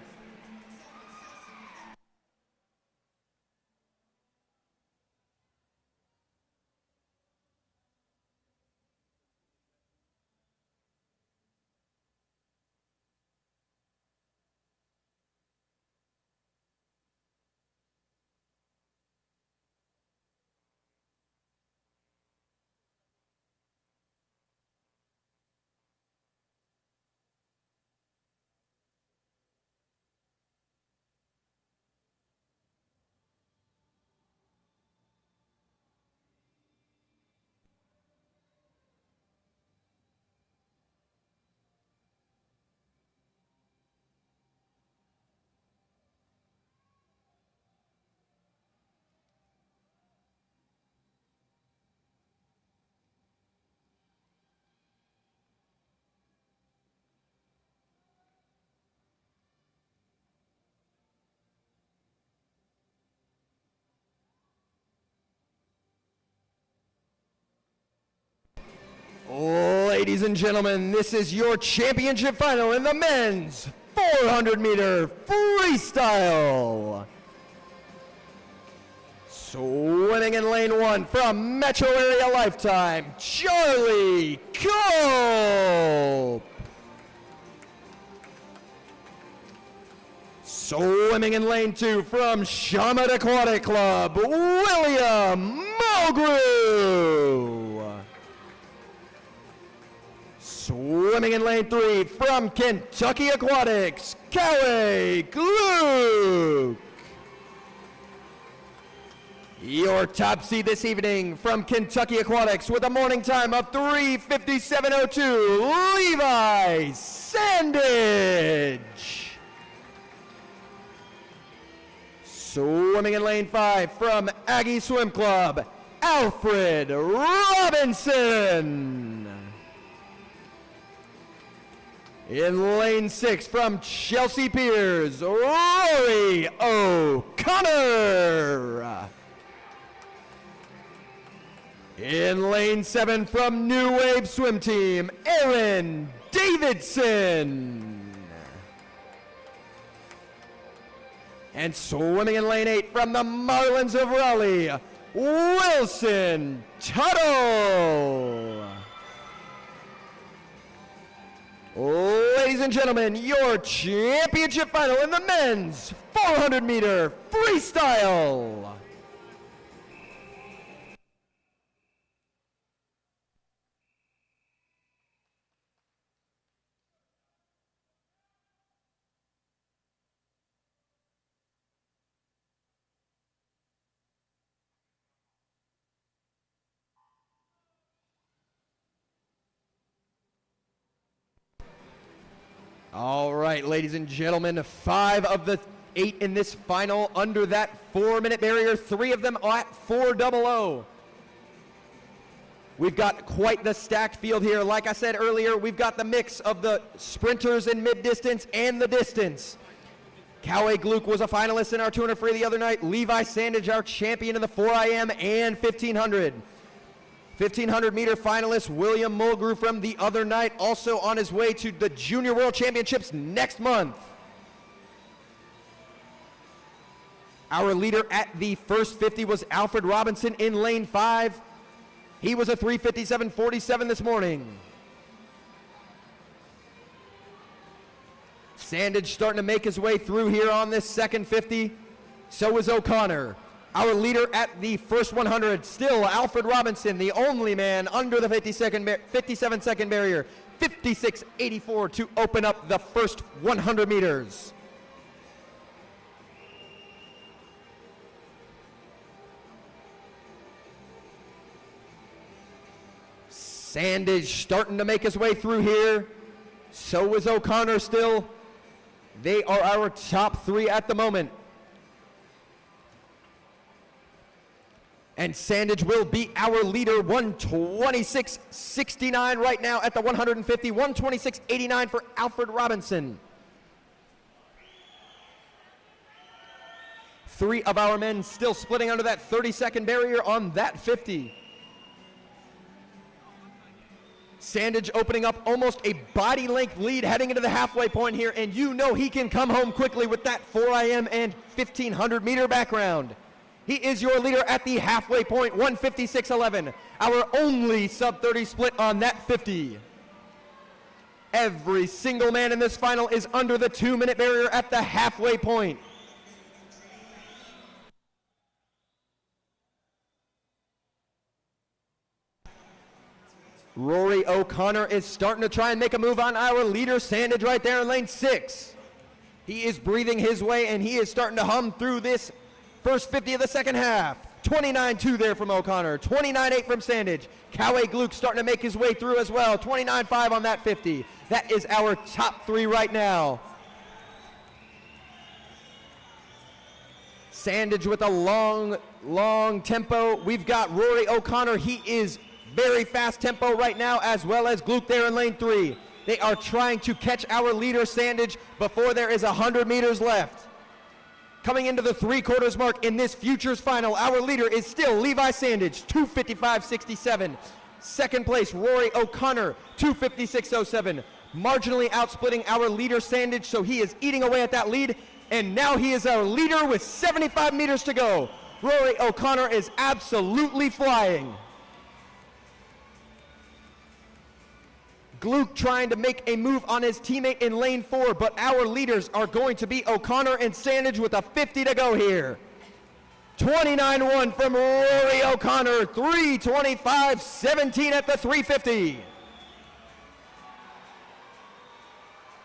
S1: Ladies and gentlemen, this is your championship final in the men's 400-meter freestyle. Swimming in lane 1 from Metro Area Lifetime, Charlie Cope. Swimming in lane 2 from Shaman Aquatic Club, William Mulgrew. Swimming in lane 3 from Kentucky Aquatics, Callie Gluck. Your top seed this evening from Kentucky Aquatics with a morning time of 3:57.02, Levi Sandage. Swimming in lane 5 from Aggie Swim Club, Alfred Robinson. In lane 6 from Chelsea Piers, Rory O'Connor. In lane 7 from New Wave Swim Team, Aaron Davidson. And swimming in lane 8 from the Marlins of Raleigh, Wilson Tuttle. Ladies and and gentlemen, your championship final in the men's 400-meter freestyle. All right, ladies and gentlemen, 5 of the 8 in this final under that 4-minute barrier, 3 of them at 4:00. We've got quite the stacked field here. Like I said earlier, we've got the mix of the sprinters in mid-distance and the distance. Coway Gluck was a finalist in our 200 free the other night. Levi Sandage, our champion in the 4 IM and 1500. 1500-meter finalist William Mulgrew from the other night, also on his way to the Junior World Championships next month. Our leader at the first 50 was Alfred Robinson in lane 5. He was a 3:57.47 this morning. Sandage starting to make his way through here on this second 50. So is O'Connor. Our leader at the first 100, still Alfred Robinson, the only man under the 57-second barrier, 56.84 to open up the first 100 meters. Sandage starting to make his way through here. So is O'Connor still. They are our top 3 at the moment. And Sandage will be our leader, 1:26.69 right now at the 150, 1:26.89 for Alfred Robinson. 3 of our men still splitting under that 30-second barrier on that 50. Sandage opening up almost a body length lead heading into the halfway point here, and you know he can come home quickly with that 4 IM and 1500 meter background. He is your leader at the halfway point, 1:56.11. Our only sub-30 split on that 50. Every single man in this final is under the 2-minute barrier at the halfway point. Rory O'Connor is starting to try and make a move on our leader, Sandage, right there in lane 6. He is breathing his way, and he is starting to hum through this first 50 of the second half. 29.2 there from O'Connor, 29.8 from Sandage. Coway Gluck starting to make his way through as well, 29.5 on that 50. That is our top 3 right now. Sandage with a long tempo. We've got Rory O'Connor. He is very fast tempo right now, as well as Gluck there in lane 3. They are trying to catch our leader, Sandage, before there is 100 meters left. Coming into the 3/4 mark in this Futures final, our leader is still Levi Sandage, 2:55.67. Second place, Rory O'Connor, 2:56.07. Marginally outsplitting our leader, Sandage, so he is eating away at that lead, and now he is our leader with 75 meters to go. Rory O'Connor is absolutely flying. Gluck trying to make a move on his teammate in lane 4, but our leaders are going to be O'Connor and Sandage with a 50 to go here. 29.1 from Rory O'Connor, 3:25.17 at the 350.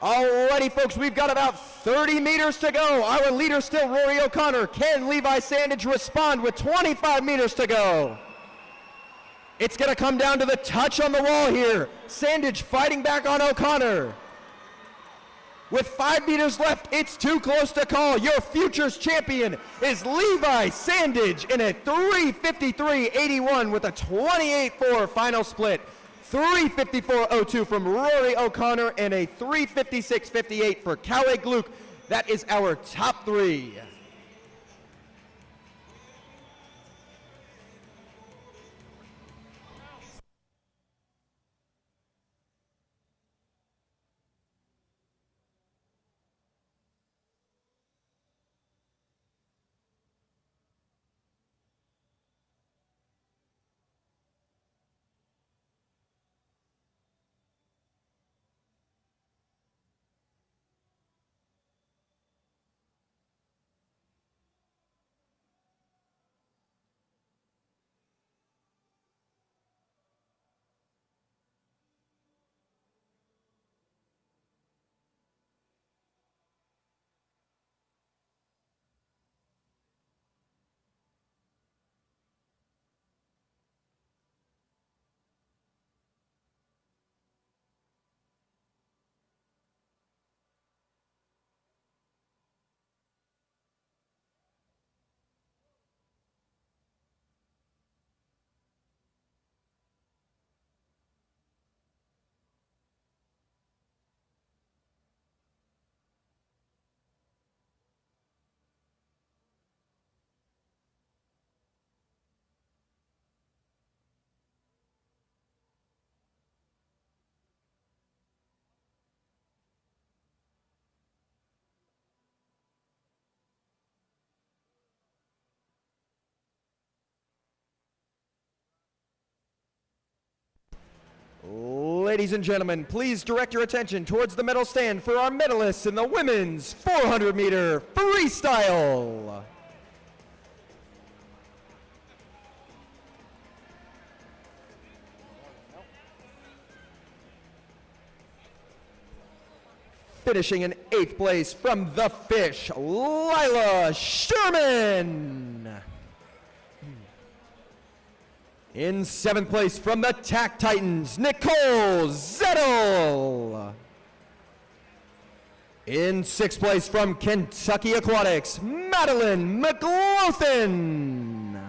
S1: Alrighty, folks, we've got about 30 meters to go. Our leader still Rory O'Connor. Can Levi Sandage respond with 25 meters to go? It's going to come down to the touch on the wall here. Sandage fighting back on O'Connor. With 5 meters left, it's too close to call. Your Futures champion is Levi Sandage in a 3:53.81 with a 28.4 final split. 3:54.02 from Rory O'Connor and a 3:56.58 for Coway Gluck. That is our top 3. Ladies and gentlemen, please direct your attention towards the medal stand for our medalists in the women's 400-meter freestyle. Finishing in 8th place from the Fish, Lila Sherman. In 7th place from the Tack Titans, Nicole Zettel. In 6th place from Kentucky Aquatics, Madeline McLaughlin.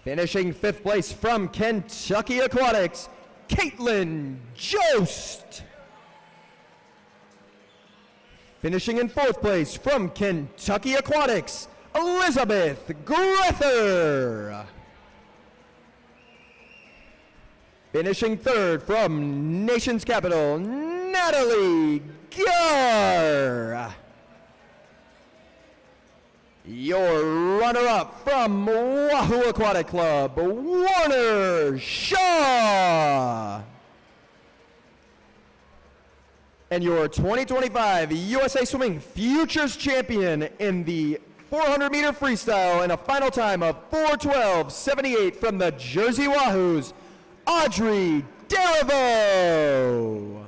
S1: Finishing 5th place from Kentucky Aquatics, Caitlin Jost. Finishing in 4th place from Kentucky Aquatics, Elizabeth Grether. Finishing 3rd from Nation's Capital, Natalie Gar. Your runner-up from Wahoo Aquatic Club, Warner Shaw. And your 2025 USA Swimming Futures Champion in the 400-meter freestyle in a final time of 4:12.78 from the Jersey Wahoos, Audrey Derivo.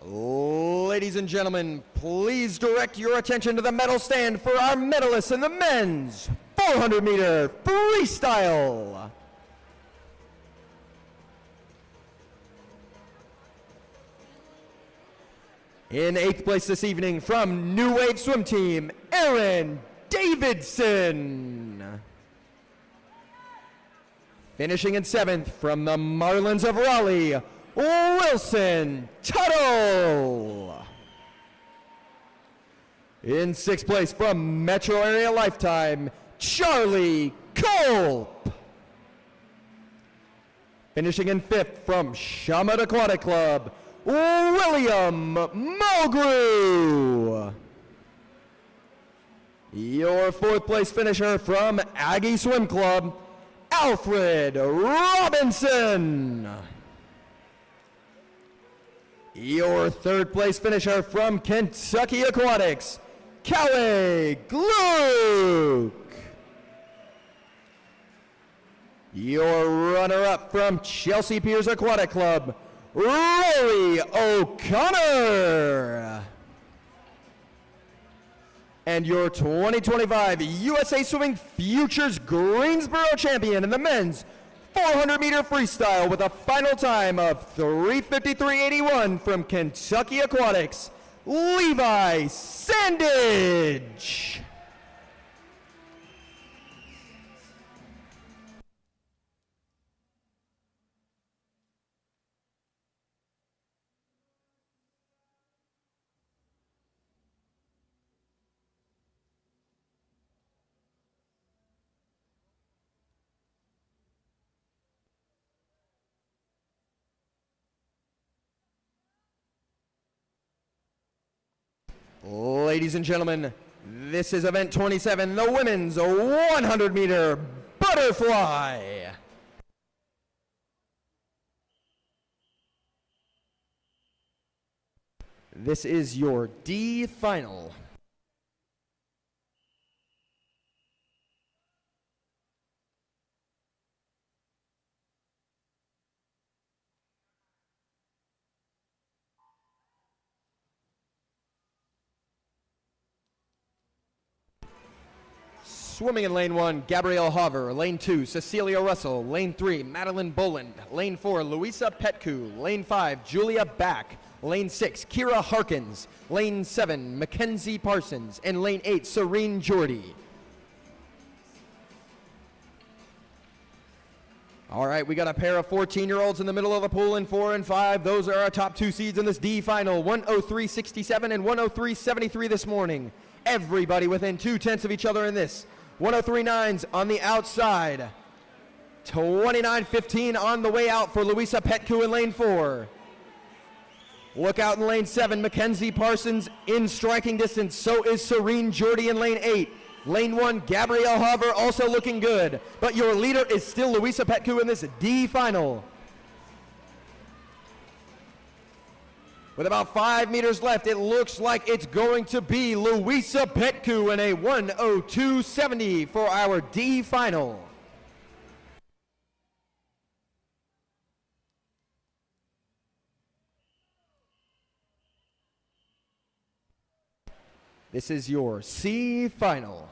S1: Ladies and gentlemen, please direct your attention to the medal stand for our medalists in the men's 400-meter freestyle. In 8th place this evening from New Wave Swim Team, Aaron Davidson. Finishing in 7th from the Marlins of Raleigh, Wilson Tuttle. In 6th place from Metro Area Lifetime, Charlie Culp. Finishing in 5th from Shaman Aquatic Club, William Mulgrew. Your 4th place finisher from Aggie Swim Club, Alfred Robinson. Your 3rd place finisher from Kentucky Aquatics, Callie Gluck. Your runner-up from Chelsea Piers Aquatic Club, Rory O'Connor. And your 2025 USA Swimming Futures Greensboro champion in the men's 400-meter freestyle with a final time of 3:53.81 from Kentucky Aquatics, Levi Sandage. Ladies and gentlemen, this is event 27, the women's 100-meter butterfly. This is your D final. Swimming in lane 1, Gabrielle Hover. Lane 2, Cecilia Russell. Lane 3, Madeline Boland. Lane 4, Louisa Petku. Lane 5, Julia Back. Lane 6, Kira Harkins. Lane 7, Mackenzie Parsons. And lane 8, Serene Jordy. All right, we got a pair of 14-year-olds in the middle of the pool in 4 and 5. Those are our top 2 seeds in this D final, 103.67 and 103.73 this morning. Everybody within 2/10 of each other in this. 103.9s on the outside. 29.15 on the way out for Louisa Petku in lane 4. Look out in lane 7, Mackenzie Parsons in striking distance. So is Serene Jordy in lane 8. Lane 1, Gabrielle Hover also looking good. But your leader is still Louisa Petku in this D final. With about 5 meters left, it looks like it's going to be Louisa Petku in a 102.70 for our D final. This is your C final.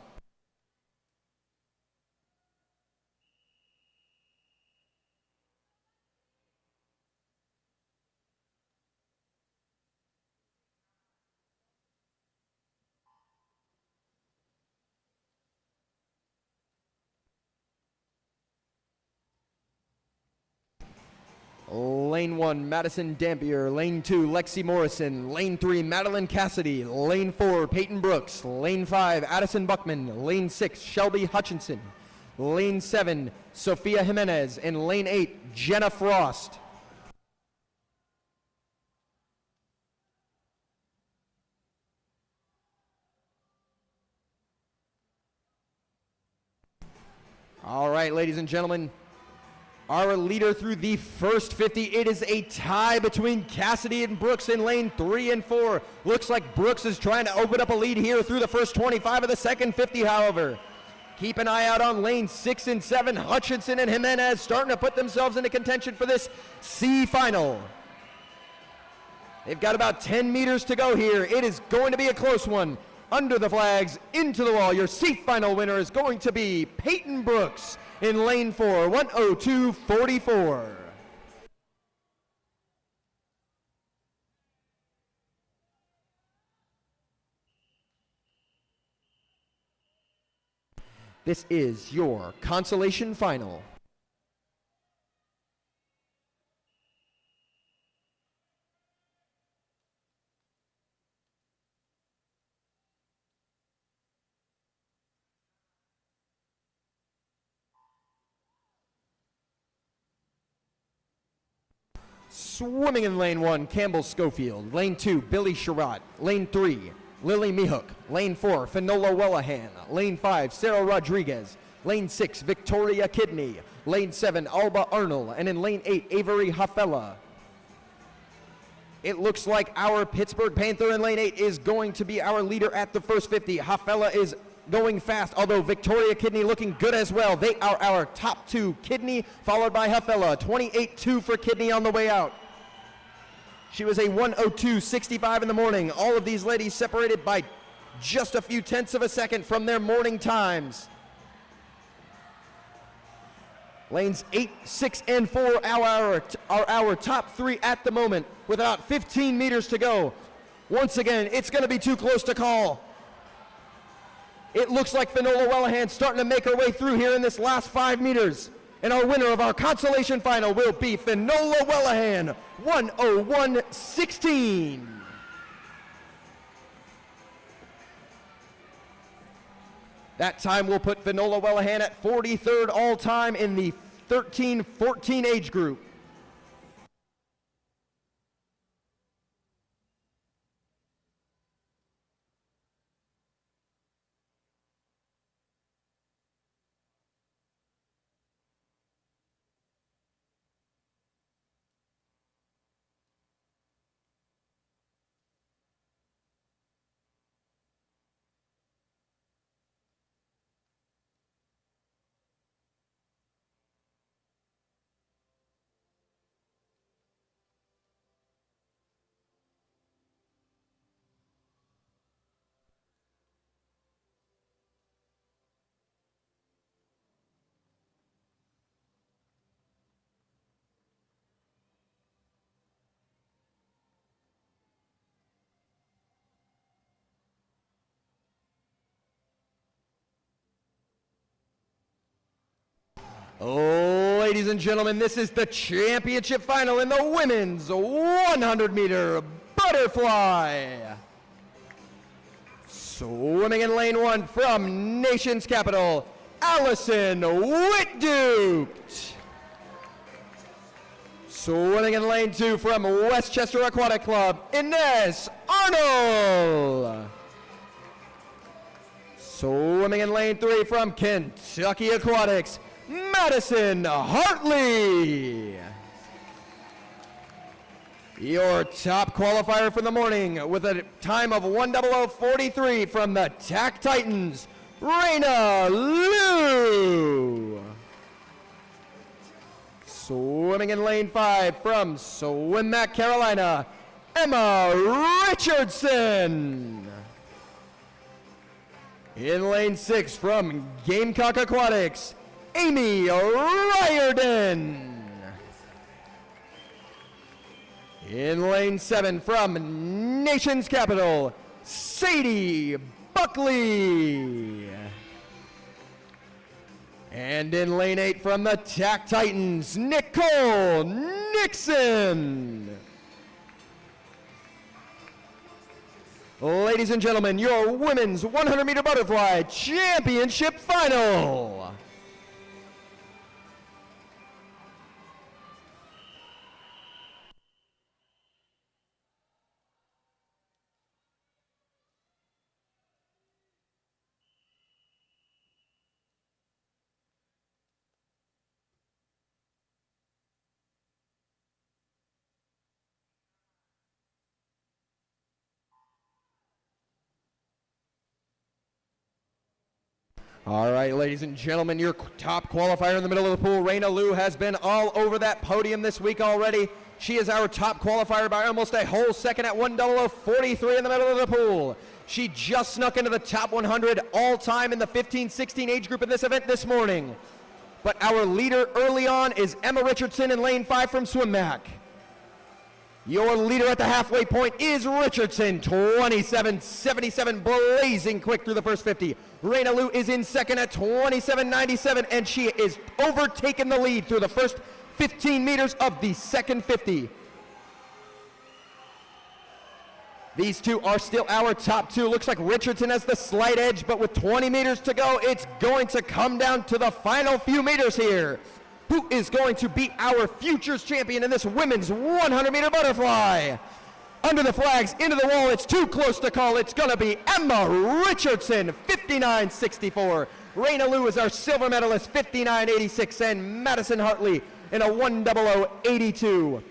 S1: Lane 1, Madison Dampier. Lane 2, Lexi Morrison. Lane 3, Madeline Cassidy. Lane 4, Peyton Brooks. Lane 5, Addison Buckman. Lane 6, Shelby Hutchinson. Lane 7, Sophia Jimenez. And lane 8, Jenna Frost. All right, ladies and gentlemen. Our leader through the first 50, it is a tie between Cassidy and Brooks in lane 3 and 4. Looks like Brooks is trying to open up a lead here through the first 25 of the second 50, however. Keep an eye out on lane 6 and 7. Hutchinson and Jimenez starting to put themselves into contention for this C final. They've got about 10 meters to go here. It is going to be a close one. Under the flags, into the wall. Your C final winner is going to be Peyton Brooks in lane 4, 102.44. This is your consolation final. Swimming in lane 1, Campbell Schofield. Lane 2, Billy Sherratt. Lane 3, Lily Mihook. Lane 4, Finola Wellahan. Lane 5, Sarah Rodriguez. Lane 6, Victoria Kidney. Lane 7, Alba Arnold. And in lane 8, Avery Hafella. It looks like our Pittsburgh Panther in lane 8 is going to be our leader at the first 50. Hafella is going fast, although Victoria Kidney looking good as well. They are our top 2. Kidney followed by Hafella. 28.2 for Kidney on the way out. She was a 102.65 in the morning. All of these ladies separated by just a few tenths of a second from their morning times. Lanes 8, 6, and 4 are our top 3 at the moment with about 15 meters to go. Once again, it's going to be too close to call. It looks like Finola Wellahan starting to make her way through here in this last 5 meters. And our winner of our consolation final will be Finola Wellahan, 101.16. That time will put Finola Wellahan at 43rd all-time in the 13-14 age group. Ladies and gentlemen, this is the championship final in the women's 100-meter butterfly. Swimming in lane 1 from nation's capital, Allison Whitduke. Swimming in lane 2 from Westchester Aquatic Club, Ines Arnold. Swimming in lane 3 from Kentucky Aquatics, Madison Hartley. Your top qualifier for the morning with a time of 1:00:43 from the TAC Titans, Raina Liu. Swimming in lane 5 from SwimMac Carolina, Emma Richardson. In lane 6 from Gamecock Aquatics, Amy Riordan. In lane 7 from nation's capital, Sadie Buckley. And in lane 8 from the TAC Titans, Nicole Nixon. Ladies and gentlemen, your women's 100-meter butterfly championship final. All right, ladies and gentlemen, your top qualifier in the middle of the pool, Raina Liu, has been all over that podium this week already. She is our top qualifier by almost a whole second at 1:00:43 in the middle of the pool. She just snuck into the top 100 all-time in the 15-16 age group in this event this morning. But our leader early on is Emma Richardson in lane 5 from SwimMac. Your leader at the halfway point is Richardson, 27:77, blazing quick through the first 50. Raina Liu is in second at 27:97, and she is overtaking the lead through the first 15 meters of the second 50. These two are still our top two. Looks like Richardson has the slight edge, but with 20 meters to go, it's going to come down to the final few meters here. Who is going to be our futures champion in this women's 100-meter butterfly? Under the flags, into the wall, it's too close to call. It's going to be Emma Richardson, 59.64. Raina Liu is our silver medalist, 59.86, and Madison Hartley in a 1:00:82.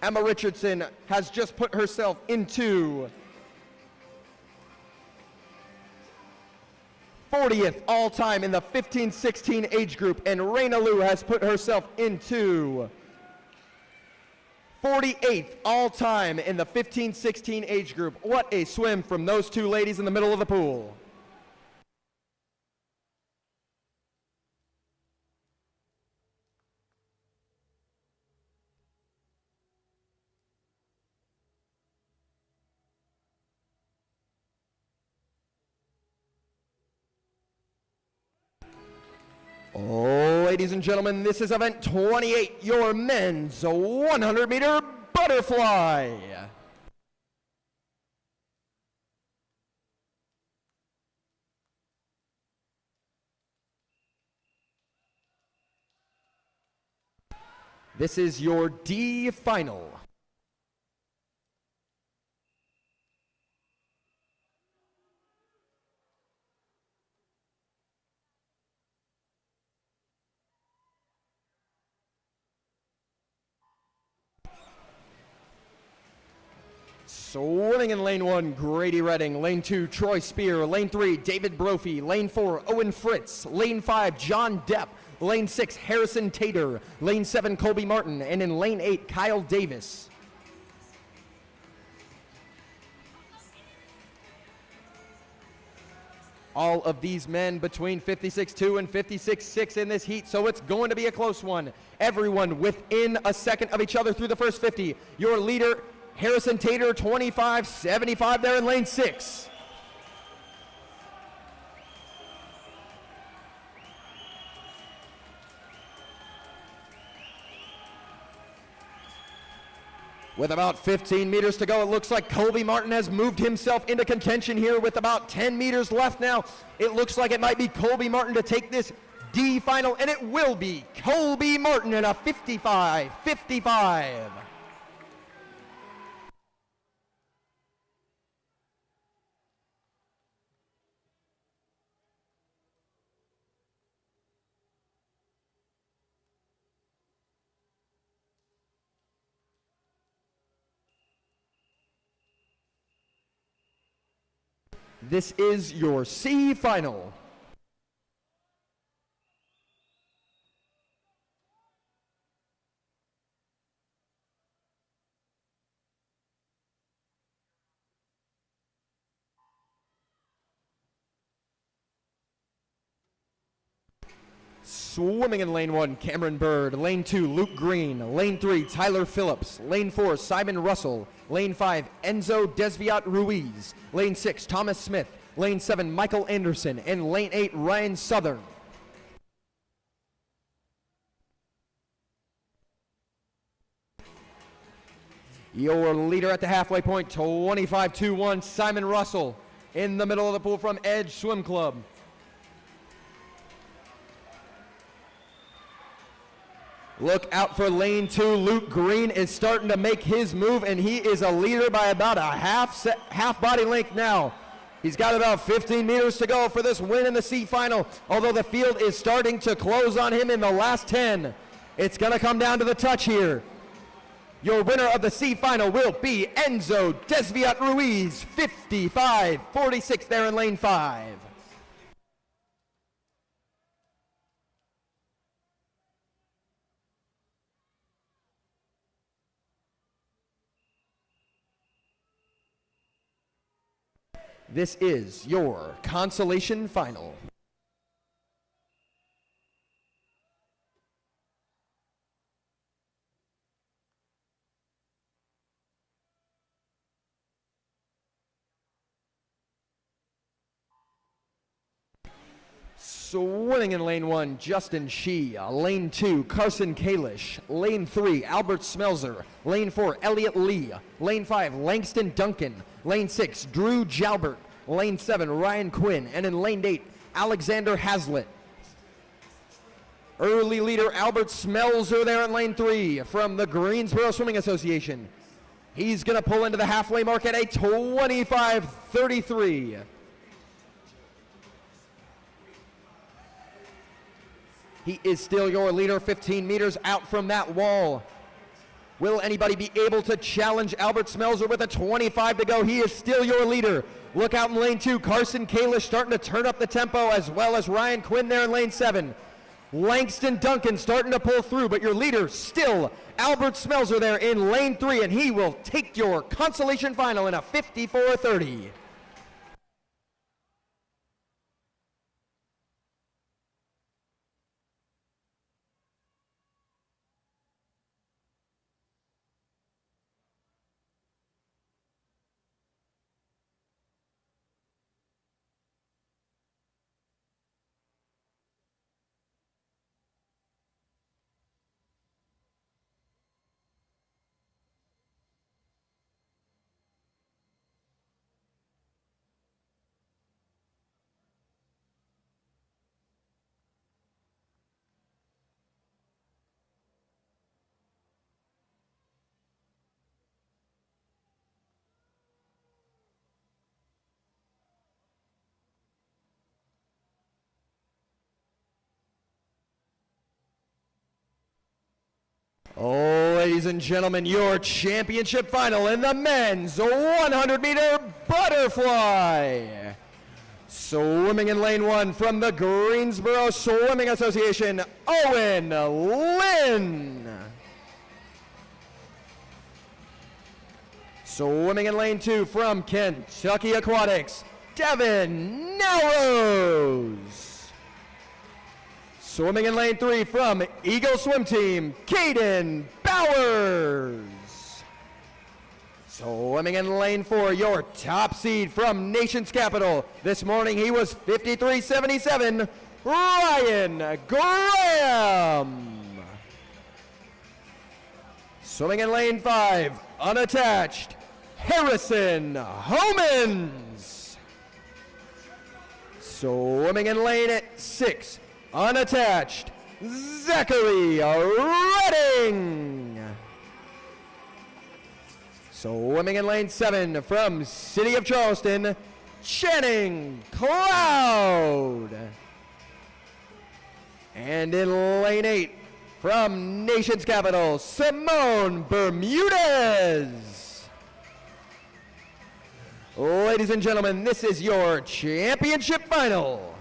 S1: Emma Richardson has just put herself into 40th all-time in the 15-16 age group, and Raina Liu has put herself into 48th all-time in the 15-16 age group. What a swim from those two ladies in the middle of the pool. Ladies and gentlemen, this is event 28, your men's 100-meter butterfly. This is your D final. Swimming in lane 1, Grady Redding. Lane 2, Troy Spear. Lane 3, David Brophy. Lane 4, Owen Fritz. Lane 5, John Depp. Lane 6, Harrison Tater. Lane 7, Colby Martin. And in lane 8, Kyle Davis. All of these men between 56.2 and 56.6 in this heat, so it's going to be a close one. Everyone within a second of each other through the first 50. Your leader, Harrison Tater, 25.75 there in lane 6. With about 15 meters to go, it looks like Colby Martin has moved himself into contention here with about 10 meters left now. It looks like it might be Colby Martin to take this D final, and it will be Colby Martin in a 55-55. This is your C final. Swimming in lane 1, Cameron Bird. Lane 2, Luke Green. Lane 3, Tyler Phillips. Lane 4, Simon Russell. Lane 5, Enzo Desviat Ruiz. Lane 6, Thomas Smith. Lane 7, Michael Anderson. And lane 8, Ryan Southern. Your leader at the halfway point, 25-1, Simon Russell. In the middle of the pool from Edge Swim Club. Look out for lane 2. Luke Green is starting to make his move, and he is a leader by about a half body length now. He's got about 15 meters to go for this win in the C final, although the field is starting to close on him in the last 10. It's going to come down to the touch here. Your winner of the C final will be Enzo Desviat Ruiz, 55-46 there in lane 5. This is your consolation final. Swimming in lane 1, Justin Shee. Lane 2, Carson Kalish. Lane 3, Albert Smelzer. Lane 4, Elliot Lee. Lane 5, Langston Duncan. Lane 6, Drew Jalbert. Lane 7, Ryan Quinn. And in lane 8, Alexander Hazlitt. Early leader Albert Smelzer there in lane 3 from the Greensboro Swimming Association. He's going to pull into the halfway mark at a 25-33. He is still your leader, 15 meters out from that wall. Will anybody be able to challenge Albert Smelzer with a 25 to go? He is still your leader. Look out in lane 2, Carson Kalish starting to turn up the tempo, as well as Ryan Quinn there in lane 7. Langston Duncan starting to pull through, but your leader still Albert Smelzer there in lane 3, and he will take your consolation final in a 54-30. Oh, ladies and gentlemen, your championship final in the men's 100-meter butterfly. Swimming in lane 1 from the Greensboro Swimming Association, Owen Lynn. Swimming in lane 2 from Kentucky Aquatics, Devin Narrows. Swimming in lane 3 from Eagle Swim Team, Caden Bowers. Swimming in lane 4, your top seed from Nation's Capital. This morning he was 53.77, Ryan Graham. Swimming in lane 5, unattached, Harrison Homans. Swimming in lane 6, unattached, Zachary Redding. Swimming in lane 7 from City of Charleston, Channing Cloud. And in lane 8 from Nation's Capital, Simone Bermudez. Ladies and gentlemen, this is your championship final.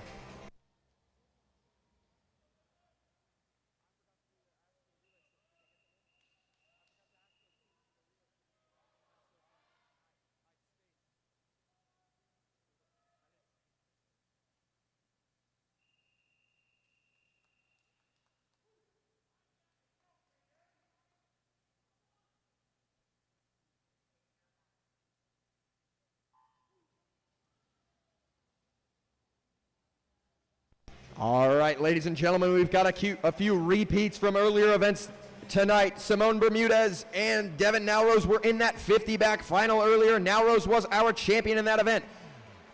S1: All right, ladies and gentlemen, we've got a few repeats from earlier events tonight. Simone Bermudez and Devin Nowrose were in that 50-back final earlier. Nowrose was our champion in that event.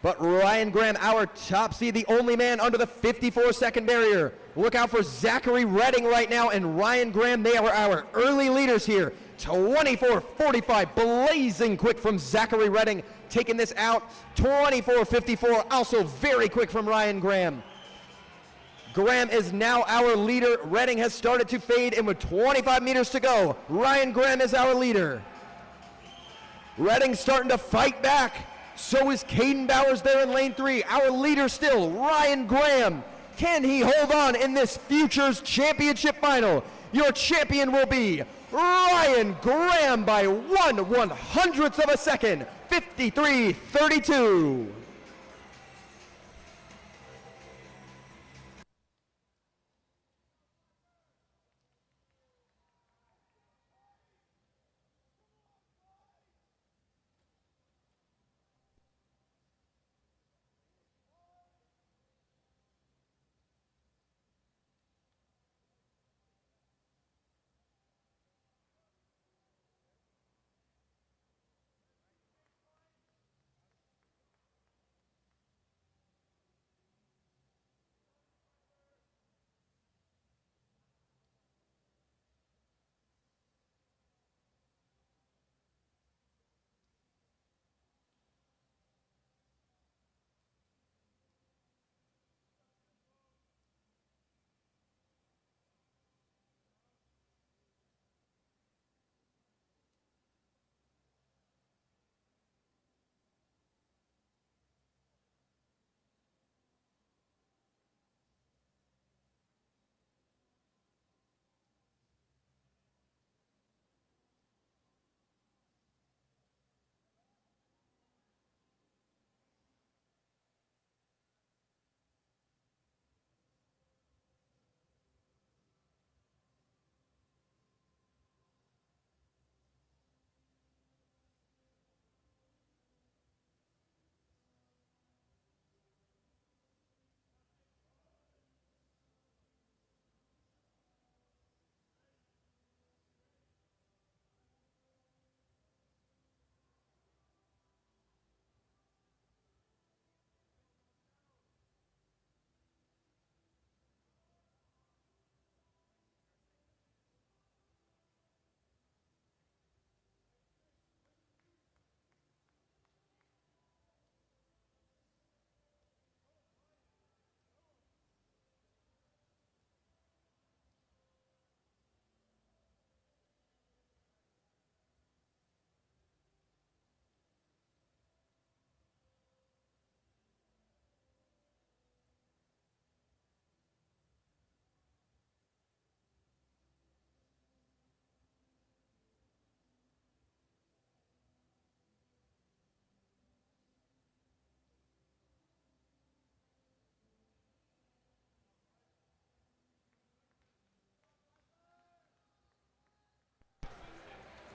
S1: But Ryan Graham, our top seed, the only man under the 54-second barrier. Look out for Zachary Redding right now and Ryan Graham. They are our early leaders here. 24:45, blazing quick from Zachary Redding, taking this out. 24:54, also very quick from Ryan Graham. Graham is now our leader. Redding has started to fade, and with 25 meters to go, Ryan Graham is our leader. Redding starting to fight back. So is Caden Bowers there in lane 3. Our leader still, Ryan Graham. Can he hold on in this Futures Championship final? Your champion will be Ryan Graham by 1/100th of a second, 53:32.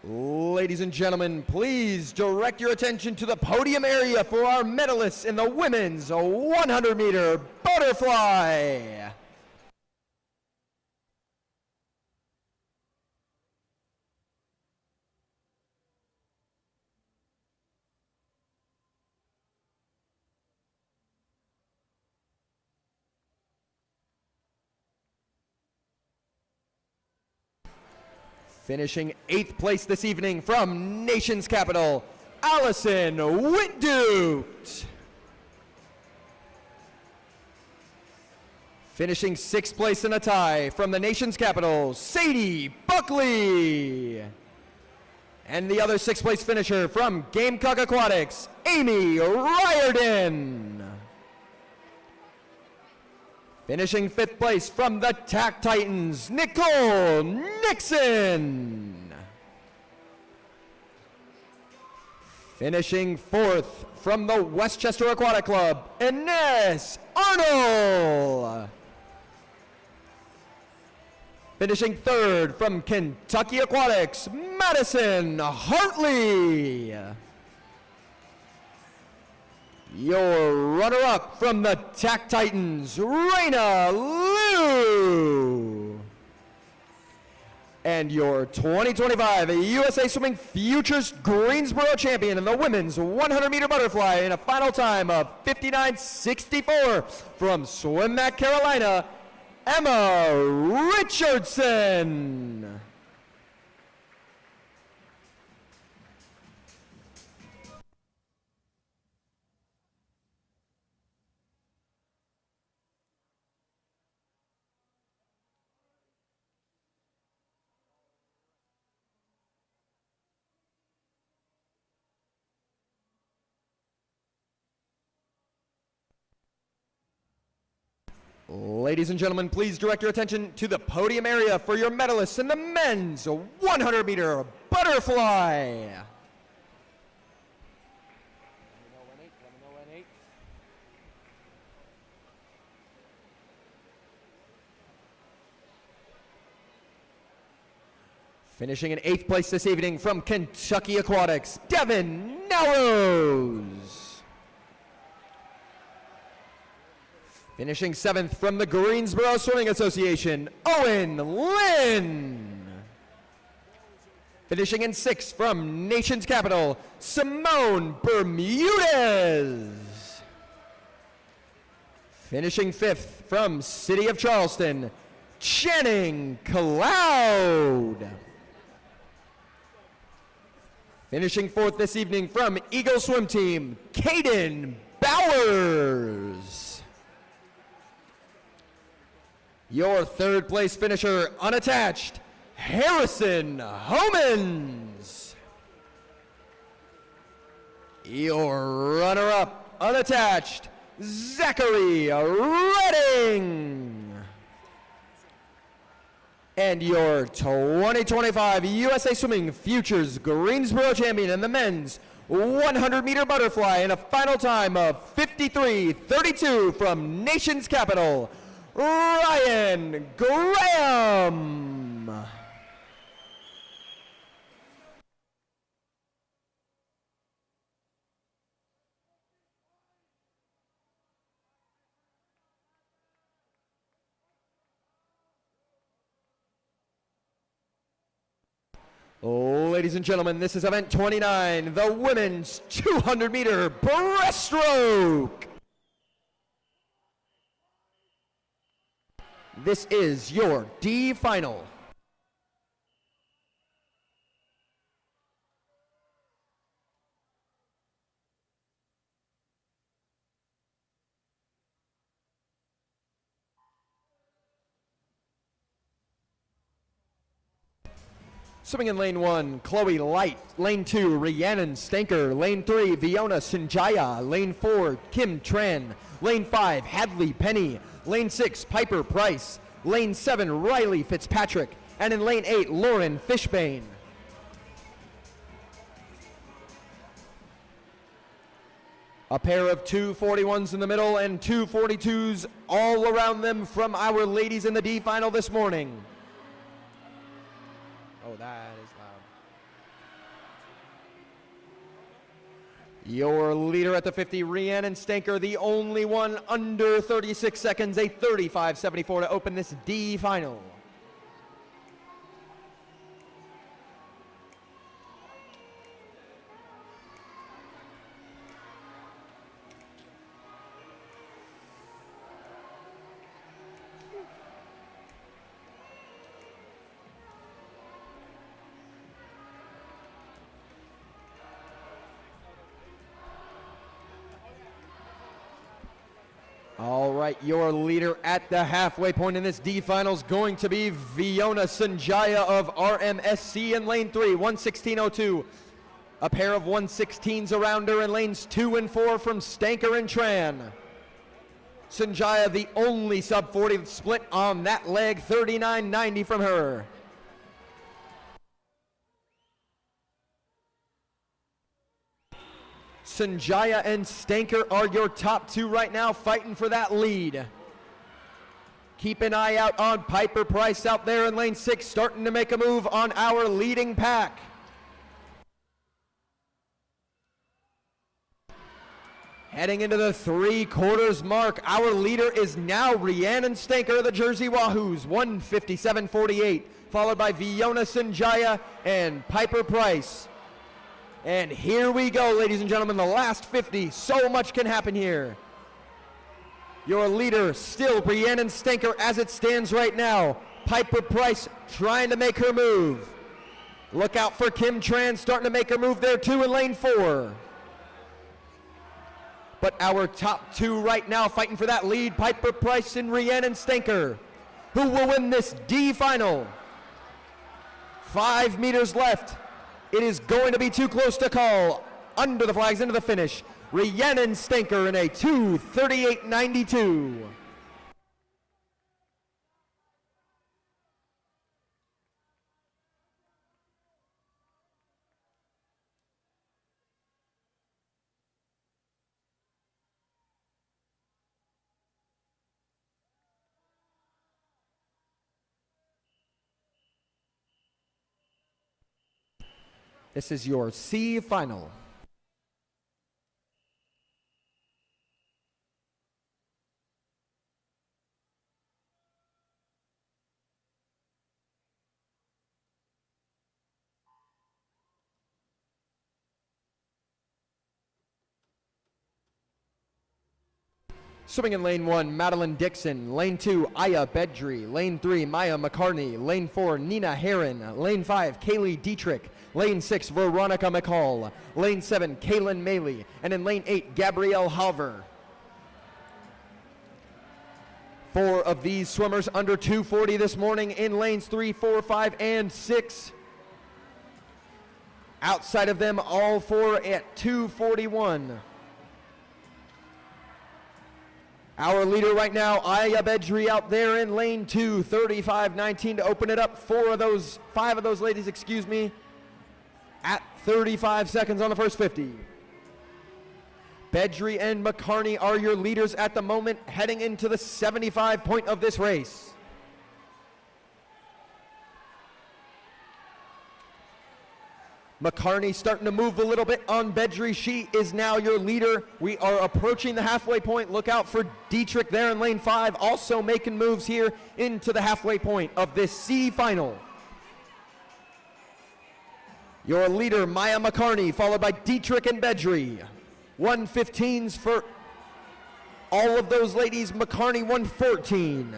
S1: Ladies and gentlemen, please direct your attention to the podium area for our medalists in the women's 100-meter butterfly. Finishing 8th place this evening from Nation's Capital, Allison Whitduke. Finishing 6th place in a tie from the Nation's Capital, Sadie Buckley. And the other 6th place finisher from Gamecock Aquatics, Amy Riordan. Finishing 5th place from the TAC Titans, Nicole Nixon. Finishing 4th from the Westchester Aquatic Club, Ines Arnold. Finishing 3rd from Kentucky Aquatics, Madison Hartley. Your runner-up from the TAC Titans, Raina Liu. And your 2025 USA Swimming Futures Greensboro champion in the women's 100-meter butterfly in a final time of 59.64 from Swim Carolina, Emma Richardson. Ladies and gentlemen, please direct your attention to the podium area for your medalists in the men's 100-meter butterfly. Finishing in 8th place this evening from Kentucky Aquatics, Devin Narrows. Finishing 7th from the Greensboro Swimming Association, Owen Lynn. Finishing in 6th from Nation's Capital, Simone Bermudez. Finishing 5th from City of Charleston, Channing Cloud. Finishing 4th this evening from Eagle Swim Team, Caden Bowers. Your 3rd place finisher unattached, Harrison Homans. Your runner-up unattached, Zachary Redding. And your 2025 USA Swimming Futures Greensboro champion in the men's 100-meter butterfly in a final time of 53.32 from Nation's Capital, Ryan Graham. Ladies and gentlemen, this is event 29, the women's 200-meter breaststroke. This is your D final. Swimming in lane 1, Chloe Light. Lane 2, Rhiannon Stanker. Lane 3, Viona Sinjaya. Lane 4, Kim Tran. Lane 5, Hadley Penny. Lane 6, Piper Price. Lane 7, Riley Fitzpatrick. And in lane 8, Lauren Fishbane. A pair of 241s in the middle and 242s all around them from our ladies in the D final this morning. Oh, that is loud. Your leader at the 50, Rhiannon Stanker, the only one under 36 seconds, a 35.74 to open this D final. right, your leader at the halfway point in this D final is going to be Viona Sanjaya of RMSC in lane 3, 116.02. A pair of 116s around her in lanes 2 and 4 from Stanker and Tran. Sanjaya, the only sub 40 split on that leg, 39.90 from her. Sanjaya and Stanker are your top two right now, fighting for that lead. Keep an eye out on Piper Price out there in lane 6, starting to make a move on our leading pack. Heading into the 3/4 mark, our leader is now Rhiannon Stanker of the Jersey Wahoos, 157.48, followed by Viona Sanjaya and Piper Price. And here we go, ladies and gentlemen, the last 50. So much can happen here. Your leader still Rhiannon Stanker as it stands right now. Piper Price trying to make her move. Look out for Kim Tran starting to make her move there too in lane 4. But our top two right now fighting for that lead, Piper Price and Rhiannon Stanker. Who will win this D final? 5 meters left. It is going to be too close to call. Under the flags into the finish. Rhiannon Stanker in a 2:38.92. This is your C final. Swimming in lane 1, Madeline Dixon. Lane 2, Aya Bedry. Lane 3, Maya McCartney. Lane 4, Nina Herron. Lane 5, Kaylee Dietrich. Lane 6, Veronica McCall. Lane 7, Kaylin Maley. And in lane 8, Gabrielle Halver. 4 of these swimmers under 240 this morning in lanes 3, 4, 5, and 6. Outside of them, all 4 at 241. Our leader right now, Aya Bedry out there in lane 2, 35.19 to open it up. 5 of those ladies, at 35 seconds on the first 50. Bedry and McCartney are your leaders at the moment, heading into the 75 point of this race. McCartney starting to move a little bit on Bedry. She is now your leader. We are approaching the halfway point. Look out for Dietrich there in lane 5, also making moves here into the halfway point of this C final. Your leader, Maya McCartney, followed by Dietrich and Bedry. 115s for all of those ladies. McCartney 114.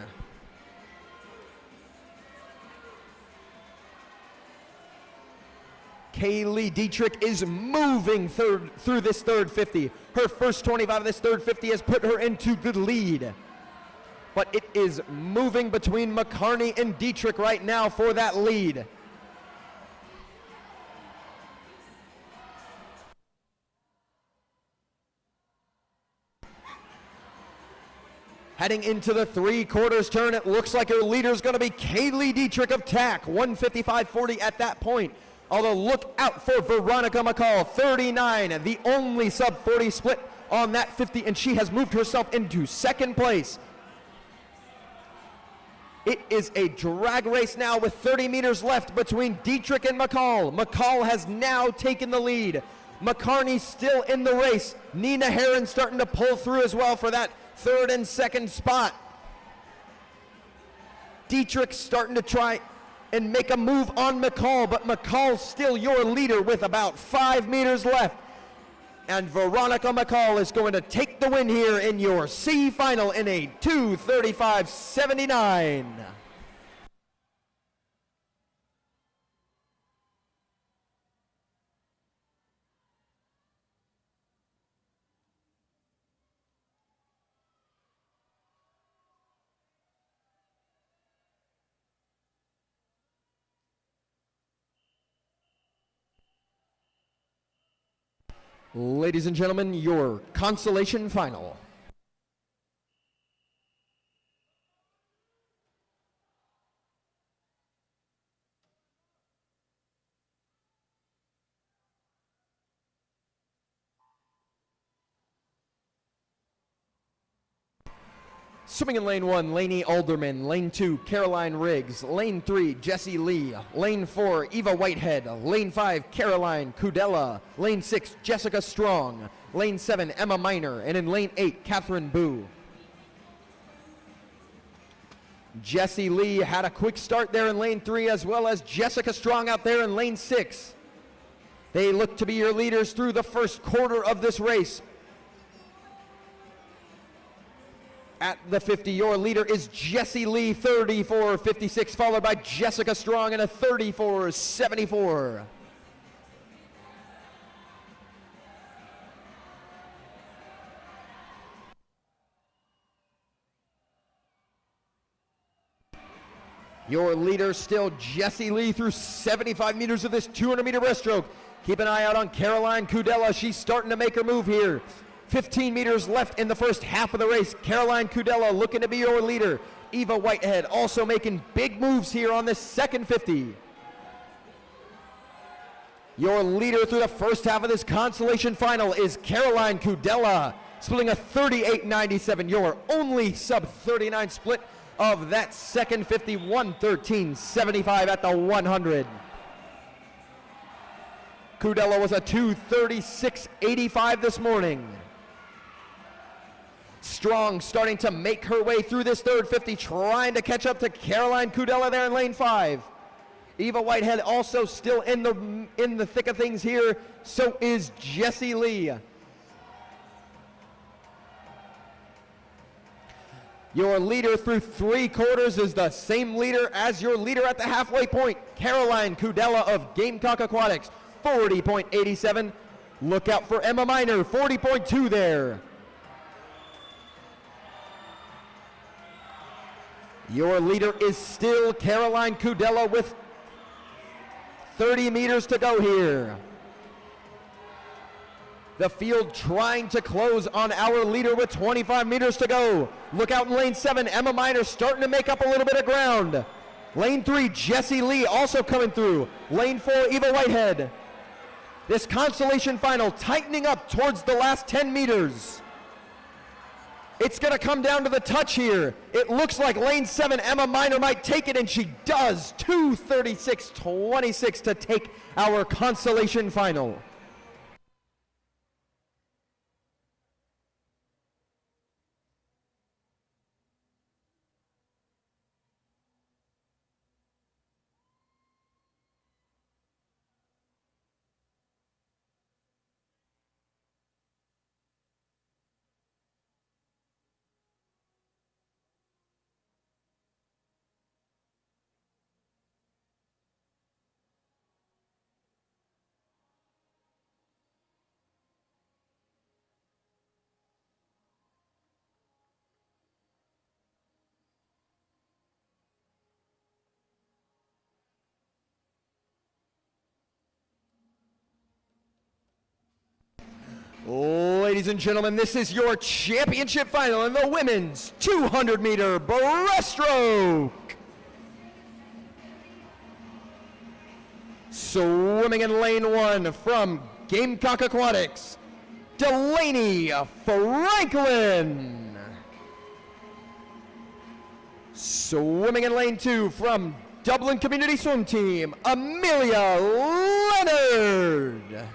S1: Kaylee Dietrich is moving through this third 50. Her first 25 of this third 50 has put her into the lead. But it is moving between McCartney and Dietrich right now for that lead. Heading into the 3/4 turn, it looks like her leader is going to be Kaylee Dietrich of TAC, 155.40 at that point. Although look out for Veronica McCall, 39, the only sub 40 split on that 50, and she has moved herself into second place. It is a drag race now with 30 meters left between Dietrich and McCall. McCall has now taken the lead. McCartney still in the race. Nina Herron starting to pull through as well for that third and second spot. Dietrich starting to try and make a move on McCall, but McCall still your leader with about 5 meters left. And Veronica McCall is going to take the win here in your C final in a 2:35.79. Ladies and gentlemen, your consolation final. Swimming in lane 1, Lainey Alderman. Lane 2, Caroline Riggs. Lane 3, Jessie Lee. Lane 4, Eva Whitehead. Lane 5, Caroline Kudella. Lane 6, Jessica Strong. Lane 7, Emma Miner. And in lane 8, Catherine Boo. Jessie Lee had a quick start there in lane 3, as well as Jessica Strong out there in lane 6. They look to be your leaders through the first quarter of this race. At the 50, your leader is Jessie Lee, 34.56, followed by Jessica Strong in a 34.74. Your leader still Jessie Lee through 75 meters of this 200-meter breaststroke. Keep an eye out on Caroline Kudella. She's starting to make her move here. 15 meters left in the first half of the race. Caroline Kudella looking to be your leader. Eva Whitehead also making big moves here on this second 50. Your leader through the first half of this consolation final is Caroline Kudella, splitting a 38.97. Your only sub-39 split of that second 50, 1:13.75 at the 100. Kudella was a 2:36.85 this morning. Strong starting to make her way through this third 50, trying to catch up to Caroline Kudella there in lane 5. Eva Whitehead also still in the thick of things here. So is Jessie Lee. Your leader through 3 quarters is the same leader as your leader at the halfway point, Caroline Kudella of Gamecock Aquatics, 40.87. Look out for Emma Miner, 40.2 there. Your leader is still Caroline Kudella with 30 meters to go here. The field trying to close on our leader with 25 meters to go. Look out in lane 7, Emma Miner starting to make up a little bit of ground. Lane 3, Jessie Lee also coming through. Lane 4, Eva Whitehead. This consolation final tightening up towards the last 10 meters. It's going to come down to the touch here. It looks like lane 7, Emma Miner might take it, and she does. 2:36.26 to take our consolation final. Ladies and gentlemen, this is your championship final in the women's 200-meter breaststroke. Swimming in lane 1 from Gamecock Aquatics, Delaney Franklin. Swimming in lane 2 from Dublin Community Swim Team, Amelia Leonard.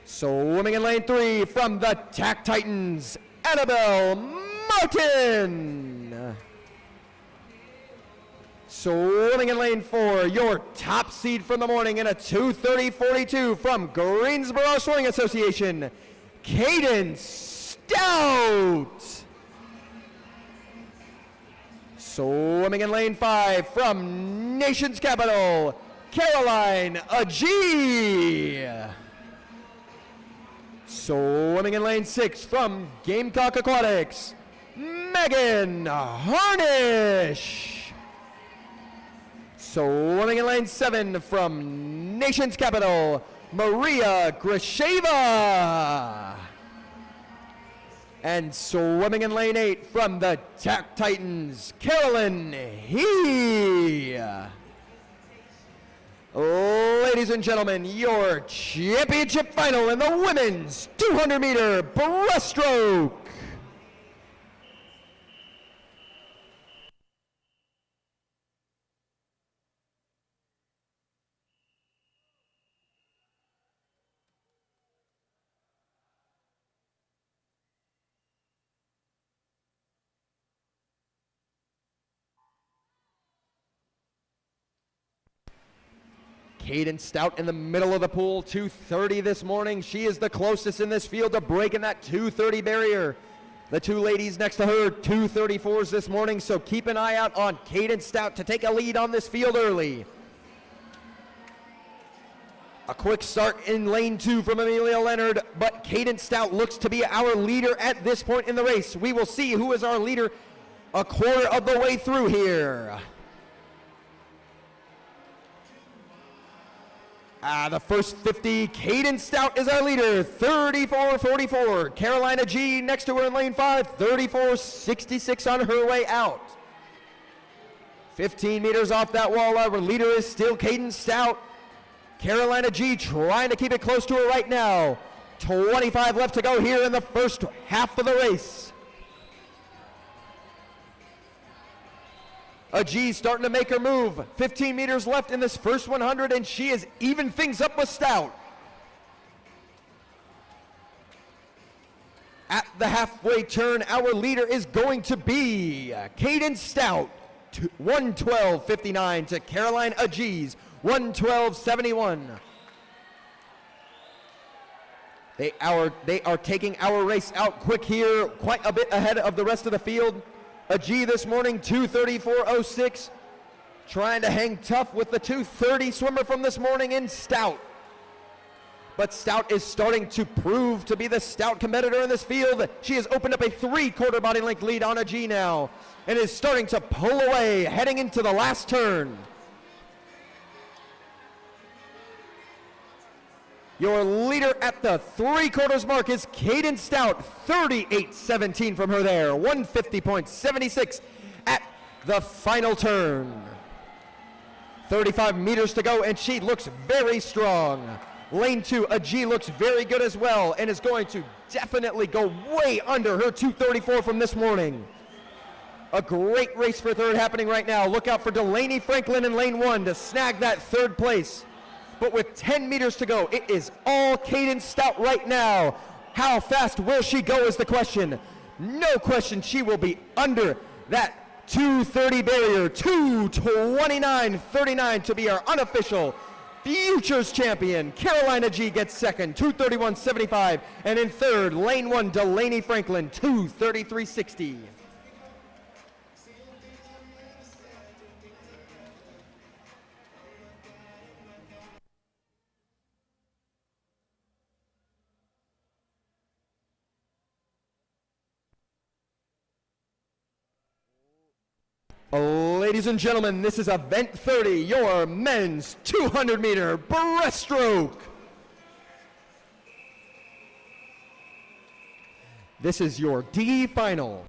S1: Swimming in lane 3 from the TAC Titans, Annabelle Martin. Swimming in lane 4, your top seed from the morning in a 2:30.42 from Greensboro Swimming Association, Caden Stout. Swimming in lane 5 from Nation's Capital, Caroline Ajee. Swimming in lane 6 from Gamecock Aquatics, Megan Harnish. Swimming in lane 7 from Nation's Capital, Maria Grisheva. And swimming in lane 8 from the Tack Titans, Carolyn He. Ladies and gentlemen, your championship final in the women's 200-meter breaststroke. Caden Stout in the middle of the pool, 2:30 this morning. She is the closest in this field to breaking that 2:30 barrier. The two ladies next to her, 2:34s this morning, so keep an eye out on Caden Stout to take a lead on this field early. A quick start in lane 2 from Amelia Leonard, but Caden Stout looks to be our leader at this point in the race. We will see who is our leader a quarter of the way through here. The first 50, Caden Stout is our leader, 34.44. Carolina G next to her in lane 5, 34.66 on her way out. 15 meters off that wall, our leader is still Caden Stout. Carolina G trying to keep it close to her right now. 25 left to go here in the first half of the race. A G starting to make her move. 15 meters left in this first 100, and she is even things up with Stout. At the halfway turn, our leader is going to be Caden Stout, 1:12.59 to Caroline Agis, 1:12.71. They are taking our race out quick here, quite a bit ahead of the rest of the field. A G this morning, 2:34.06, trying to hang tough with the 2:30 swimmer from this morning in Stout. But Stout is starting to prove to be the stout competitor in this field. She has opened up a 3/4 body length lead on a G now and is starting to pull away, heading into the last turn. Your leader at the 3/4 mark is Caden Stout, 38.17 from her there, 150.76 at the final turn. 35 meters to go, and she looks very strong. Lane 2, a G looks very good as well, and is going to definitely go way under her 2:34 from this morning. A great race for third happening right now. Look out for Delaney Franklin in lane 1 to snag that third place. But with 10 meters to go, it is all Caden Stout right now. How fast will she go is the question. No question she will be under that 2:30 barrier, 2:29.39 to be our unofficial Futures champion. Carolina G gets second, 2:31.75, and in third, lane 1, Delaney Franklin, 2:33.60. Ladies and gentlemen, this is event 30, your men's 200-meter breaststroke. This is your D final.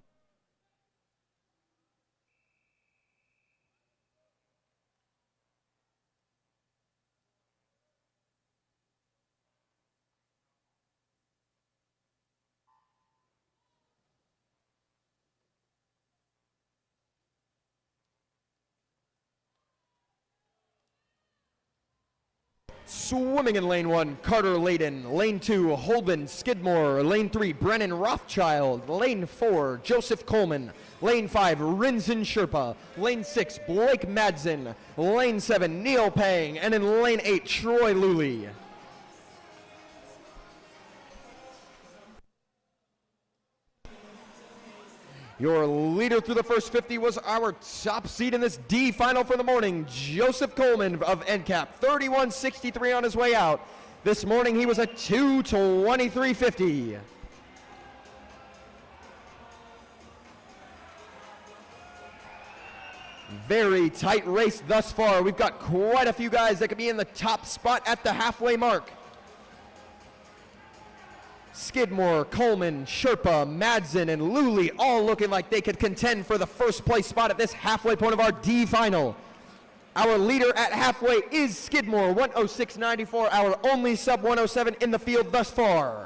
S1: Swimming in lane 1, Carter Layden. Lane 2, Holden Skidmore. Lane 3, Brennan Rothschild. Lane 4, Joseph Coleman. Lane 5, Rinzin Sherpa. Lane 6, Blake Madsen. Lane 7, Neil Pang. And in lane 8, Troy Luley. Your leader through the first 50 was our top seed in this D final for the morning, Joseph Coleman of NCAP, 31.63 on his way out. This morning he was a 2:23.50. Very tight race thus far. We've got quite a few guys that could be in the top spot at the halfway mark. Skidmore, Coleman, Sherpa, Madsen, and Luley all looking like they could contend for the first place spot at this halfway point of our D final. Our leader at halfway is Skidmore, 106.94, our only sub 107 in the field thus far.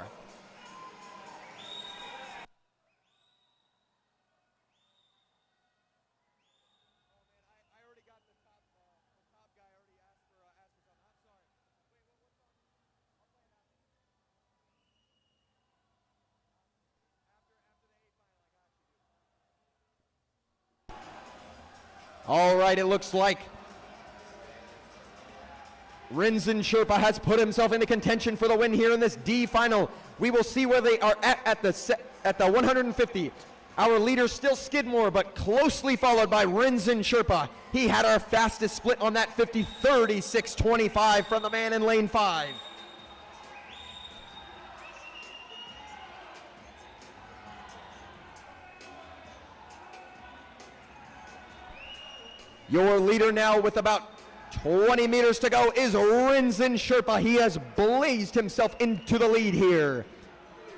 S1: All right, it looks like Rinzen Sherpa has put himself into contention for the win here in this D final. We will see where they are at the 150. Our leader still Skidmore, but closely followed by Rinzen Sherpa. He had our fastest split on that 50, 36.25 from the man in lane 5. Your leader now with about 20 meters to go is Rinzen Sherpa. He has blazed himself into the lead here.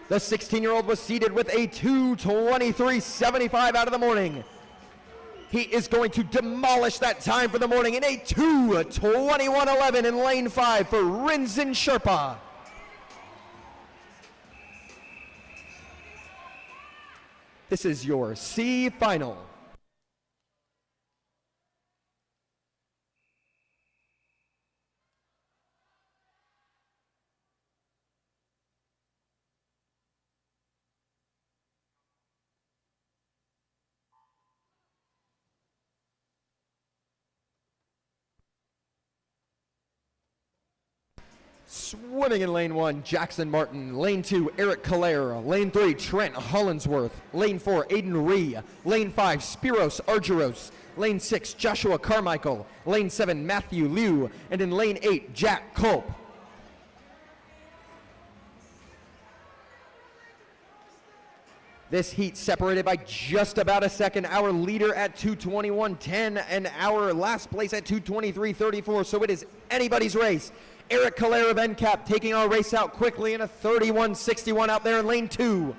S1: The 16-year-old was seated with a 2:23.75 out of the morning. He is going to demolish that time for the morning in a 2:21.11 in lane 5 for Rinzen Sherpa. This is your C final. Swimming in lane 1, Jackson Martin. Lane 2, Eric Calera. Lane 3, Trent Hollinsworth. Lane 4, Aiden Ree. Lane 5, Spiros Argyros. Lane 6, Joshua Carmichael. Lane 7, Matthew Liu. And in lane 8, Jack Culp. This heat separated by just about a second. Our leader at 2:21.10 and our last place at 2:23.34. So it is anybody's race. Eric Calera of NCAP taking our race out quickly in a 31.61 out there in lane 2.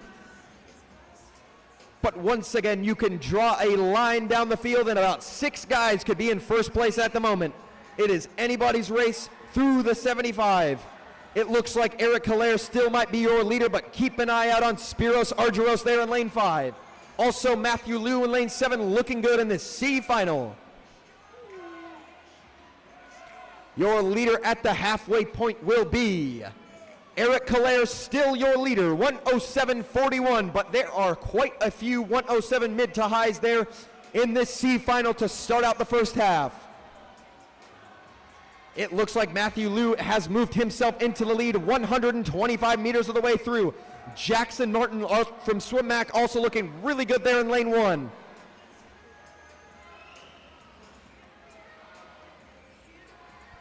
S1: But once again, you can draw a line down the field and about 6 guys could be in first place at the moment. It is anybody's race through the 75. It looks like Eric Calera still might be your leader, but keep an eye out on Spiros Argyros there in lane 5. Also Matthew Liu in lane 7 looking good in this C final. Your leader at the halfway point will be Eric Calera, still your leader, 107.41, but there are quite a few 107 mid to highs there in this C final to start out the first half. It looks like Matthew Liu has moved himself into the lead 125 meters of the way through. Jackson Martin from SwimMac also looking really good there in lane 1.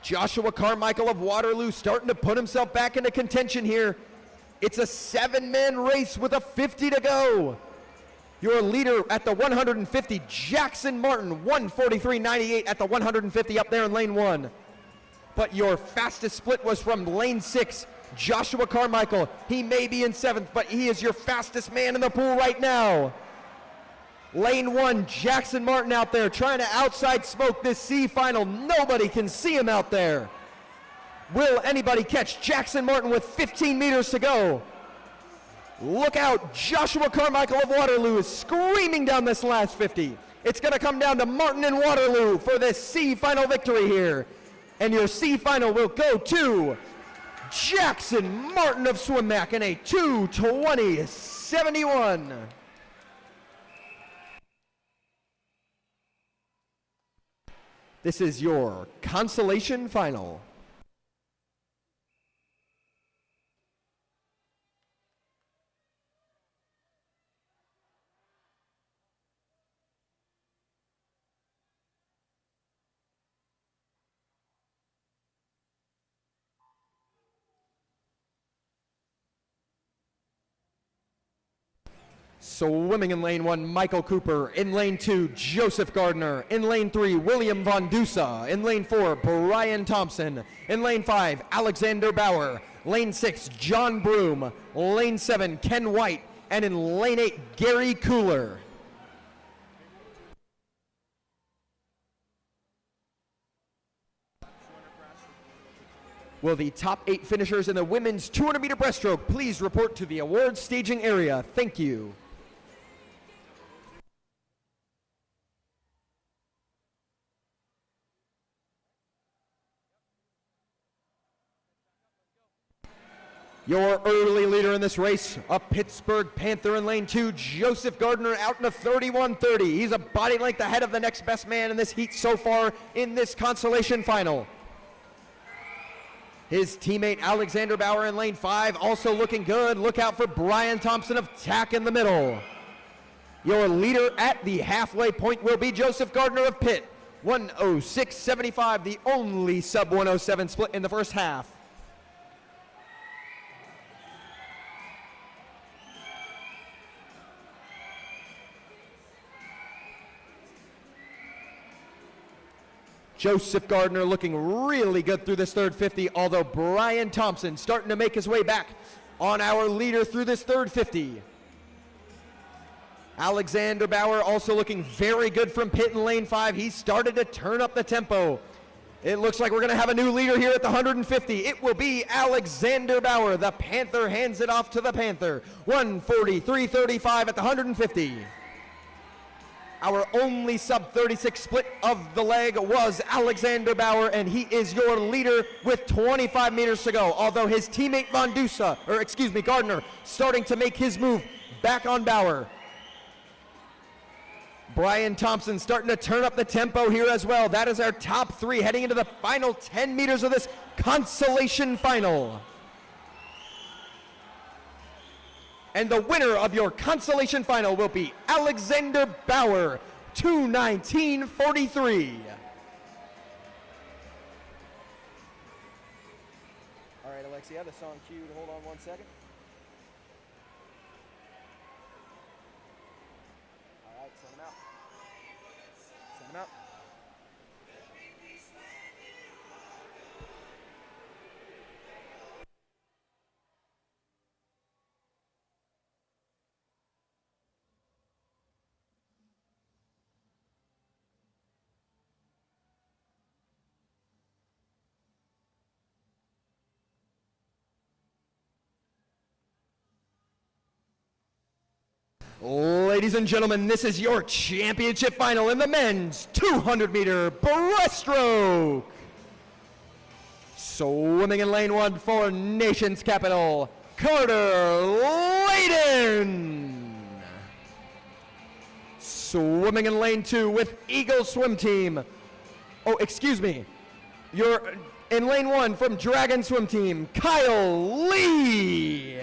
S1: Joshua Carmichael of Waterloo starting to put himself back into contention here. It's a 7-man race with a 50 to go. Your leader at the 150, Jackson Martin, 143.98 at the 150 up there in lane 1. But your fastest split was from lane 6, Joshua Carmichael. He may be in 7th, but he is your fastest man in the pool right now. Lane 1, Jackson Martin out there trying to outside smoke this C final. Nobody can see him out there. Will anybody catch Jackson Martin with 15 meters to go? Look out, Joshua Carmichael of Waterloo is screaming down this last 50. It's gonna come down to Martin and Waterloo for this C final victory here. And your C final will go to Jackson Martin of SwimMac in a 2:20.71. This is your consolation final. Swimming in lane 1, Michael Cooper. In lane 2, Joseph Gardner. In lane 3, William Von Dusa. In lane 4, Brian Thompson. In lane 5, Alexander Bauer. Lane 6, John Broom. Lane 7, Ken White. And in lane 8, Gary Cooler. Will the top 8 finishers in the women's 200-meter breaststroke please report to the awards staging area? Thank you. Your early leader in this race, a Pittsburgh Panther in lane 2, Joseph Gardner, out in a 31:30. He's a body length ahead of the next best man in this heat so far in this consolation final. His teammate Alexander Bauer in lane 5 also looking good. Look out for Brian Thompson of Tack in the middle. Your leader at the halfway point will be Joseph Gardner of Pitt. 1:06.75, the only sub 1:07 split in the first half. Joseph Gardner looking really good through this third 50, although Brian Thompson starting to make his way back on our leader through this third 50. Alexander Bauer also looking very good from Pitt in lane 5. He started to turn up the tempo. It looks like we're going to have a new leader here at the 150. It will be Alexander Bauer. The Panther hands it off to the Panther. 1:43.35 at the 150. Our only sub-36 split of the leg was Alexander Bauer, and he is your leader with 25 meters to go. Although his teammate Gardner, starting to make his move back on Bauer. Brian Thompson starting to turn up the tempo here as well. That is our top 3 heading into the final 10 meters of this consolation final. And the winner of your consolation final will be Alexander Bauer, 2:19.43. All right, Alexia, the song cued. Hold on one second. All right, send him out. Send him out. Ladies and gentlemen, this is your championship final in the men's 200-meter breaststroke. Swimming in lane 1 for Nation's capital, Carter Layden. Swimming in lane 2 with Eagle Swim Team. Oh, excuse me. You're in lane 1 from Dragon Swim Team, Kyle Lee.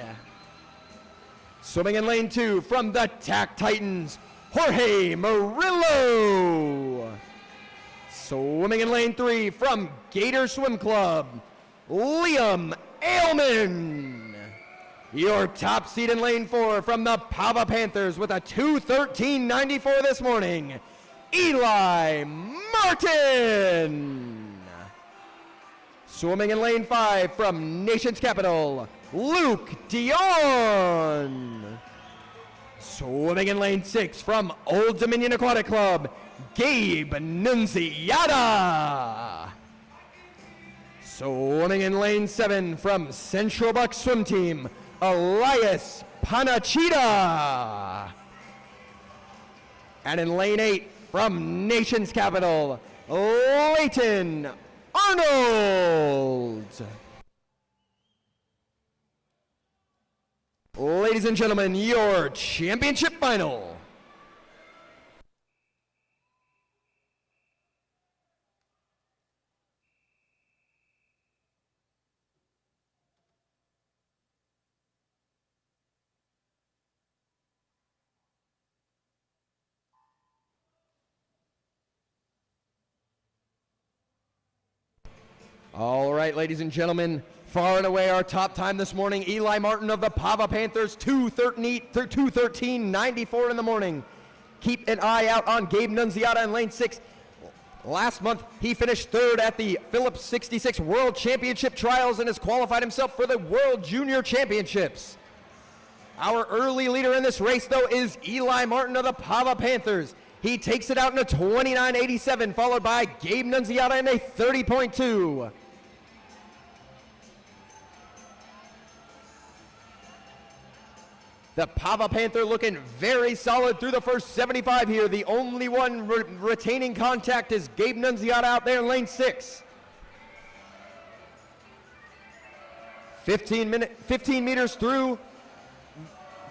S1: Swimming in lane 2 from the Tack Titans, Jorge Murillo. Swimming in lane 3 from Gator Swim Club, Liam Ailman. Your top seed in lane 4 from the Pava Panthers with a 2:13.94 this morning, Eli Martin. Swimming in lane 5 from Nation's capital, Luke Dion. Swimming in lane 6 from Old Dominion Aquatic Club, Gabe Nunziata. Swimming in lane 7 from Central Bucks Swim Team, Elias Panachita. And in lane 8 from Nation's capital, Leighton Arnold. Ladies and gentlemen, your championship final. All right, ladies and gentlemen, Far and away our top time this morning, Eli Martin of the Pava Panthers, 2:13:94 in the morning. Keep an eye out on Gabe Nunziata in lane 6. Last month, he finished third at the Phillips 66 World Championship Trials and has qualified himself for the World Junior Championships. Our early leader in this race, though, is Eli Martin of the Pava Panthers. He takes it out in a 29.87, followed by Gabe Nunziata in a 30.2. The Pava Panther looking very solid through the first 75 here. The only one retaining contact is Gabe Nunziata out there in lane 6. 15 meters through.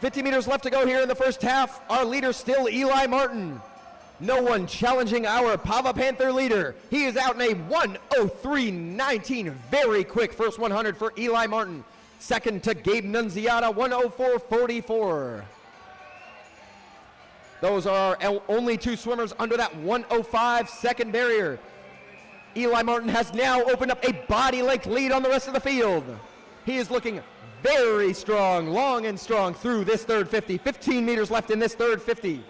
S1: 50 meters left to go here in the first half. Our leader still Eli Martin. No one challenging our Pava Panther leader. He is out in a 1:03.19. Very quick first 100 for Eli Martin. Second to Gabe Nunziata, 1:04.44. Those are our only two swimmers under that 1:05 second barrier. Eli Martin has now opened up a body length lead on the rest of the field. He is looking very strong, long and strong through this third 50. 15 meters left in this third 50.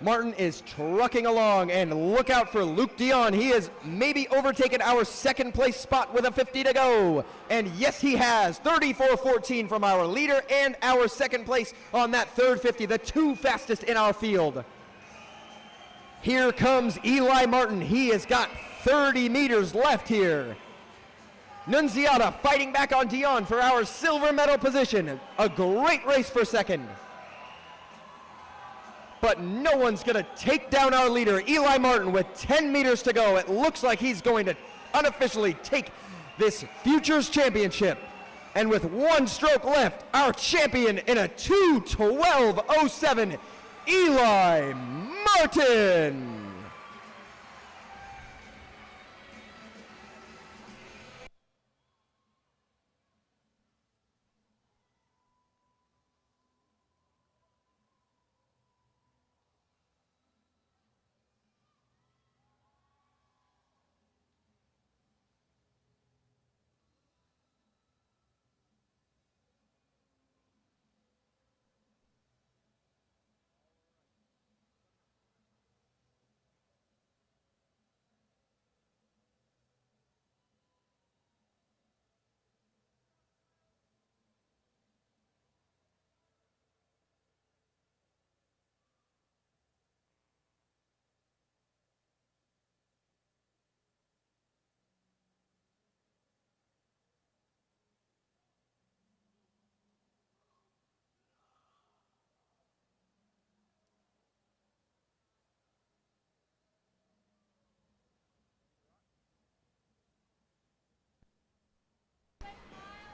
S1: Martin is trucking along, and look out for Luke Dion. He has maybe overtaken our second place spot with a 50 to go. And yes, he has. 34.14 from our leader and our second place on that third 50, the two fastest in our field. Here comes Eli Martin. He has got 30 meters left here. Nunziata fighting back on Dion for our silver medal position. A great race for second. But no one's going to take down our leader, Eli Martin, with 10 meters to go. It looks like he's going to unofficially take this Futures Championship. And with one stroke left, our champion in a 2:12.07, Eli Martin.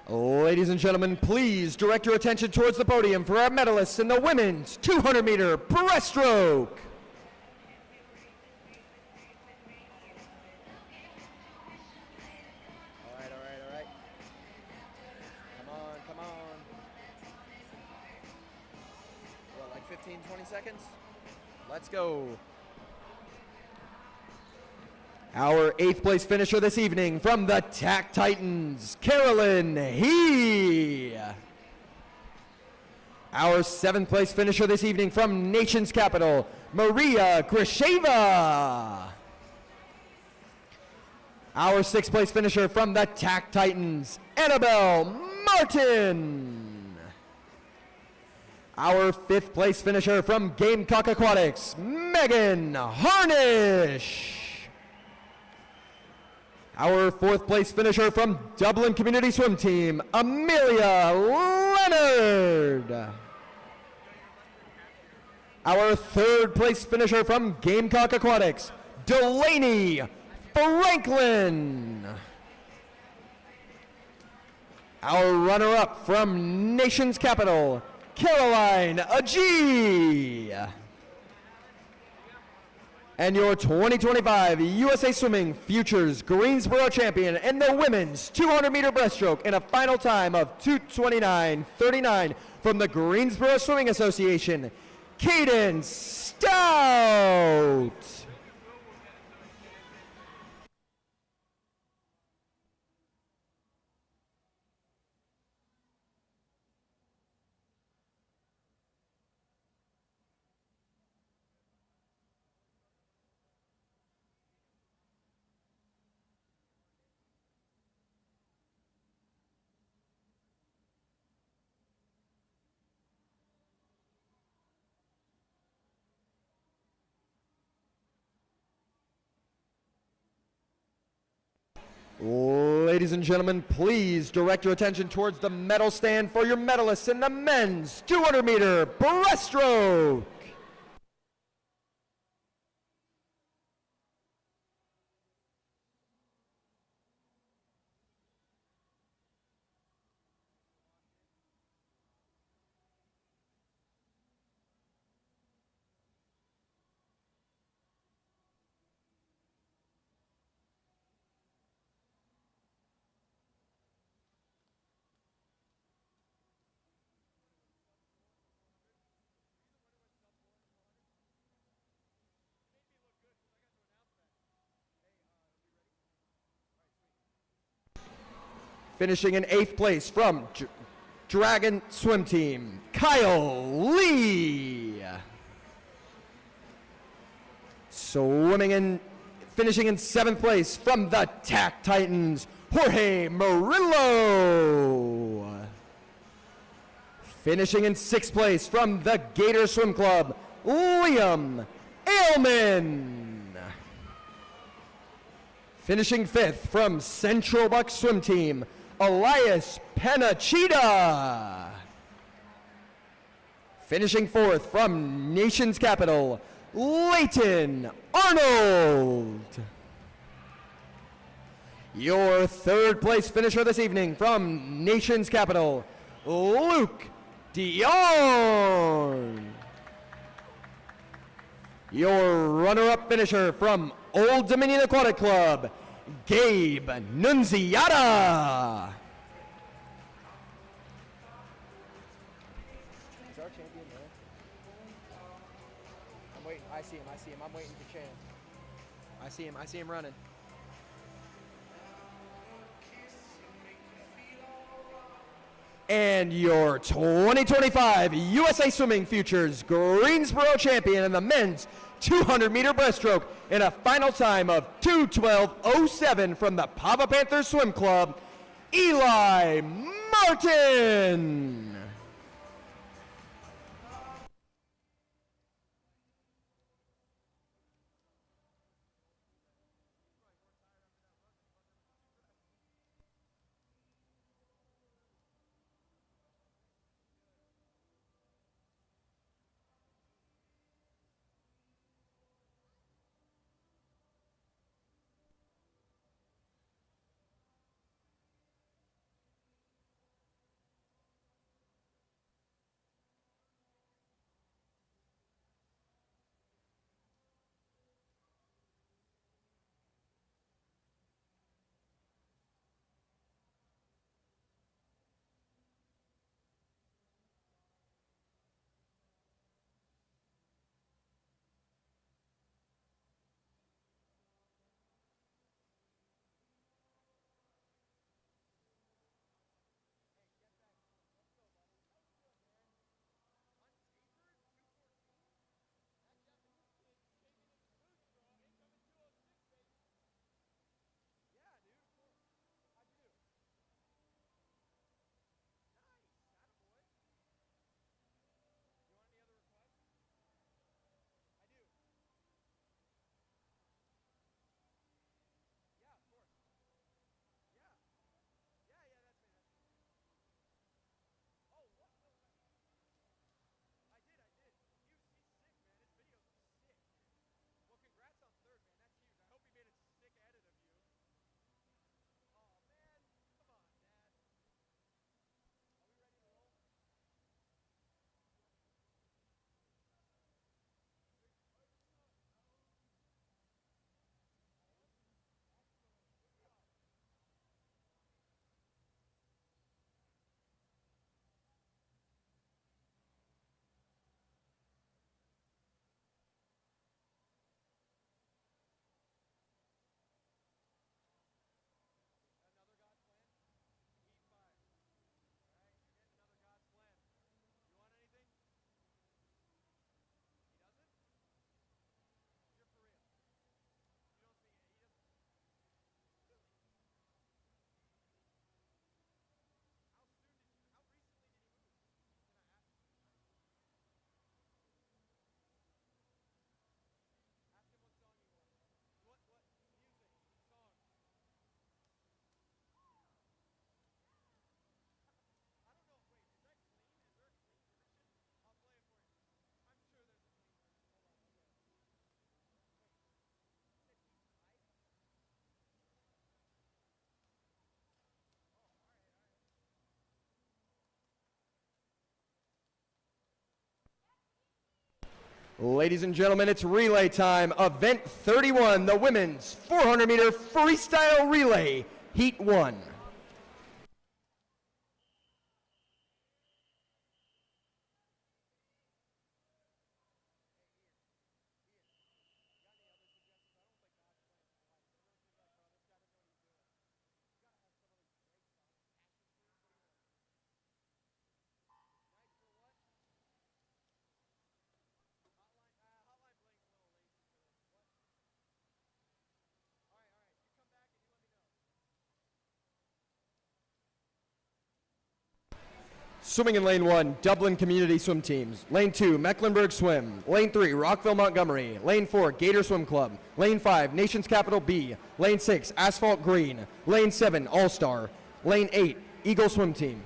S1: Ladies and gentlemen, please direct your attention towards the podium for our medalists in the women's 200-meter breaststroke. All right. Come on. What, like 15, 20 seconds? Let's go. Our 8th place finisher this evening from the TAC Titans, Carolyn He. Our 7th place finisher this evening from Nation's Capital, Maria Grisheva. Our 6th place finisher from the TAC Titans, Annabelle Martin. Our 5th place finisher from Gamecock Aquatics, Megan Harnish. Our 4th place finisher from Dublin Community Swim Team, Amelia Leonard. Our 3rd place finisher from Gamecock Aquatics, Delaney Franklin. Our runner-up from Nation's Capital, Caroline Ajee. And your 2025 USA Swimming Futures Greensboro champion in the women's 200-meter breaststroke in a final time of 2:29.39 from the Greensboro Swimming Association, Caden Stout. Ladies and gentlemen, please direct your attention towards the medal stand for your medalists in the men's 200-meter breaststroke. Finishing in 8th place from Dragon Swim Team, Kyle Lee. Finishing in 7th place from the Tack Titans, Jorge Murillo. Finishing in 6th place from the Gator Swim Club, Liam Ailman. Finishing 5th from Central Bucks Swim Team, Elias Panachita. Finishing 4th from Nation's Capital, Leighton Arnold. Your 3rd place finisher this evening from Nation's Capital, Luke Dion. Your runner-up finisher from Old Dominion Aquatic Club, Gabe Nunziata. He's our champion, man. I'm waiting. I see him. I'm waiting for Chan. I see him running. And your 2025 USA Swimming Futures Greensboro champion in the men's 200-meter breaststroke in a final time of 2:12:07 from the Pava Panthers Swim Club, Eli Martin. Ladies and gentlemen, it's relay time. Event 31, the women's 400-meter freestyle relay, Heat 1. Swimming in lane 1, Dublin Community Swim Teams. Lane 2, Mecklenburg Swim. Lane 3, Rockville Montgomery. Lane 4, Gator Swim Club. Lane 5, Nations Capital B. Lane 6, Asphalt Green. Lane 7, All Star. Lane 8, Eagle Swim Team.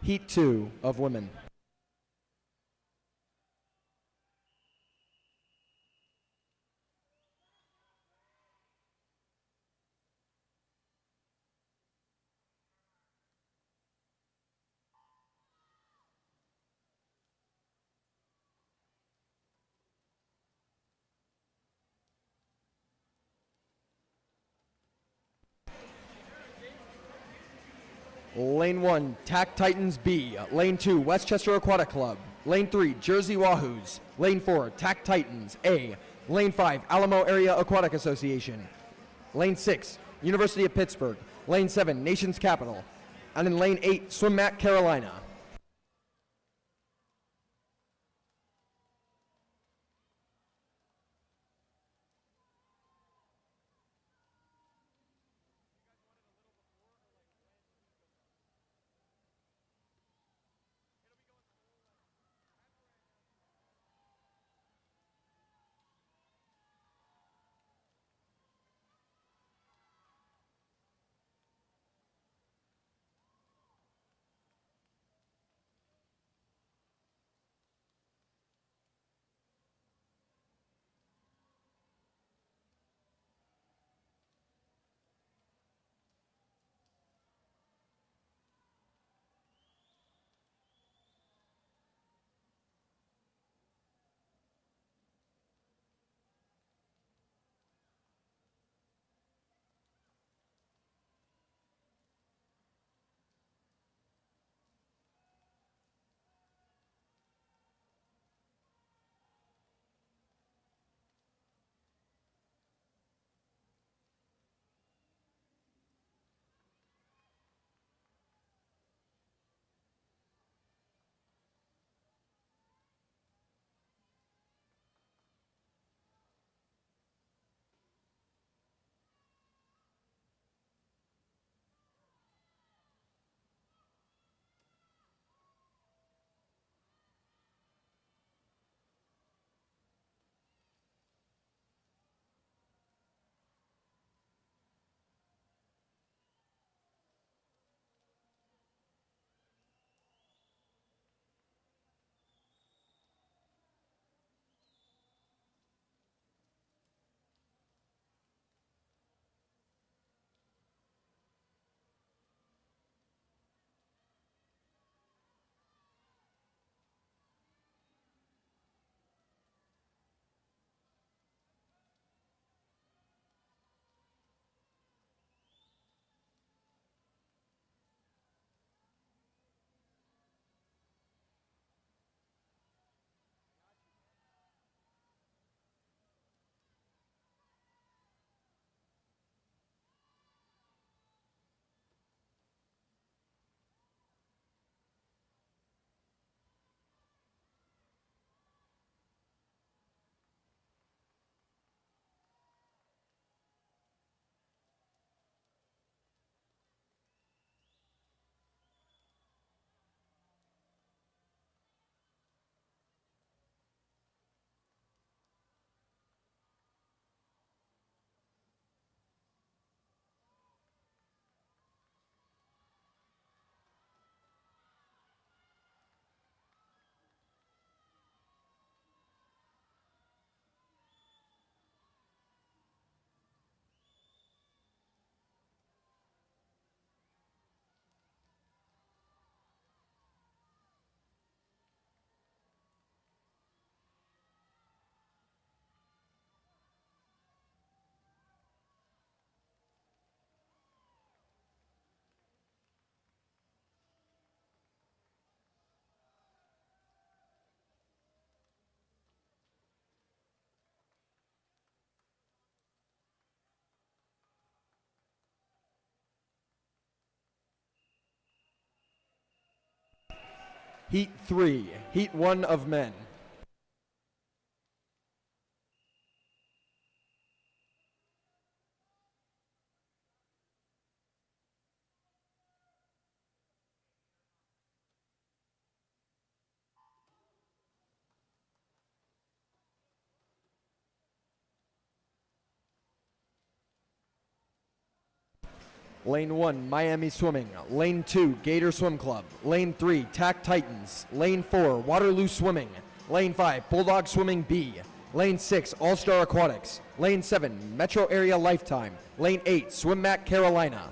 S1: Heat 2 of women. Lane 1, TAC Titans B. Lane 2, Westchester Aquatic Club. Lane 3, Jersey Wahoos. Lane 4, TAC Titans A. Lane 5, Alamo Area Aquatic Association. Lane 6, University of Pittsburgh. Lane 7, Nation's Capital. And in Lane 8, Swim Mat Carolina. Heat 3, Heat 1 of men. Lane 1, Miami Swimming. Lane 2, Gator Swim Club. Lane 3, TAC Titans. Lane 4, Waterloo Swimming. Lane 5, Bulldog Swimming B. Lane 6, All-Star Aquatics. Lane 7, Metro Area Lifetime. Lane 8, Swim Mat Carolina.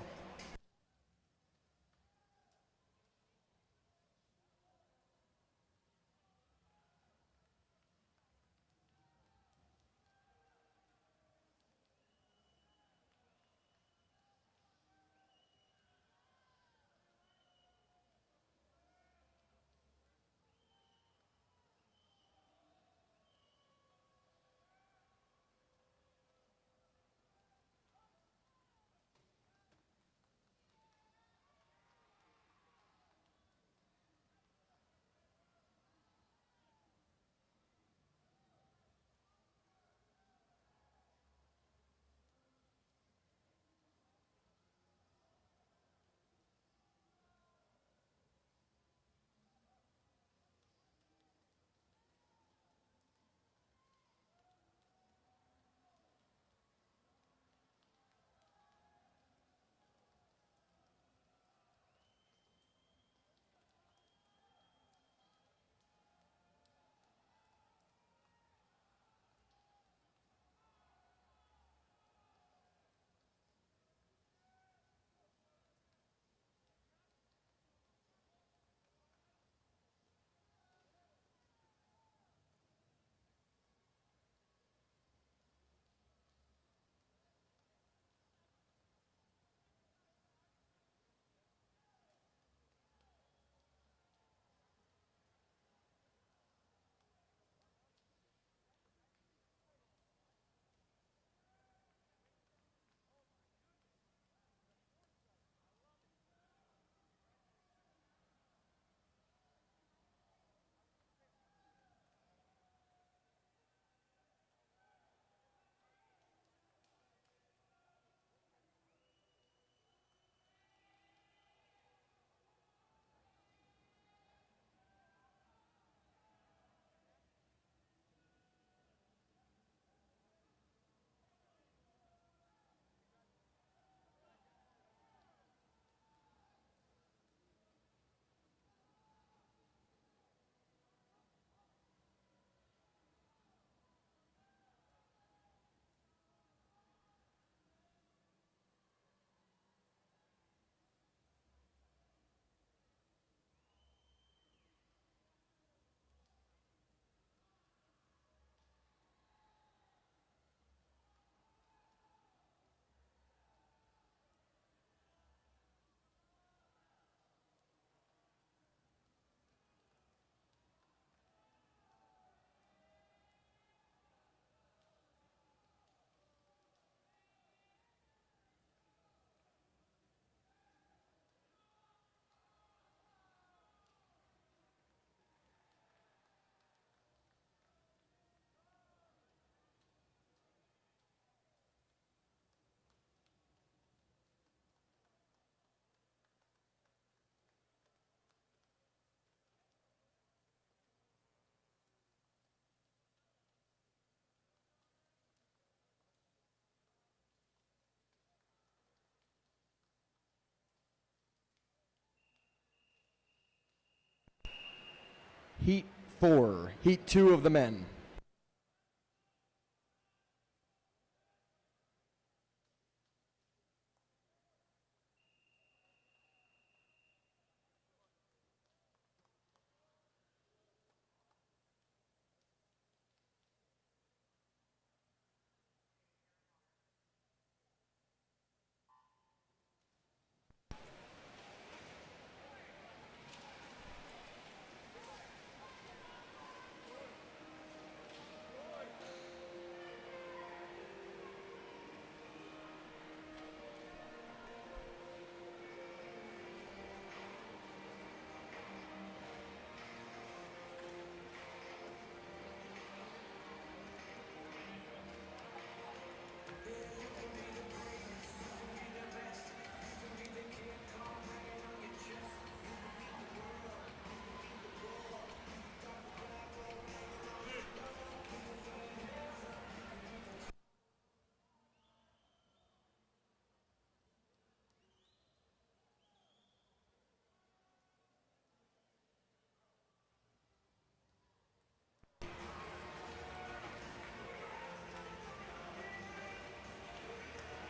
S1: Heat 4, Heat 2 of the men.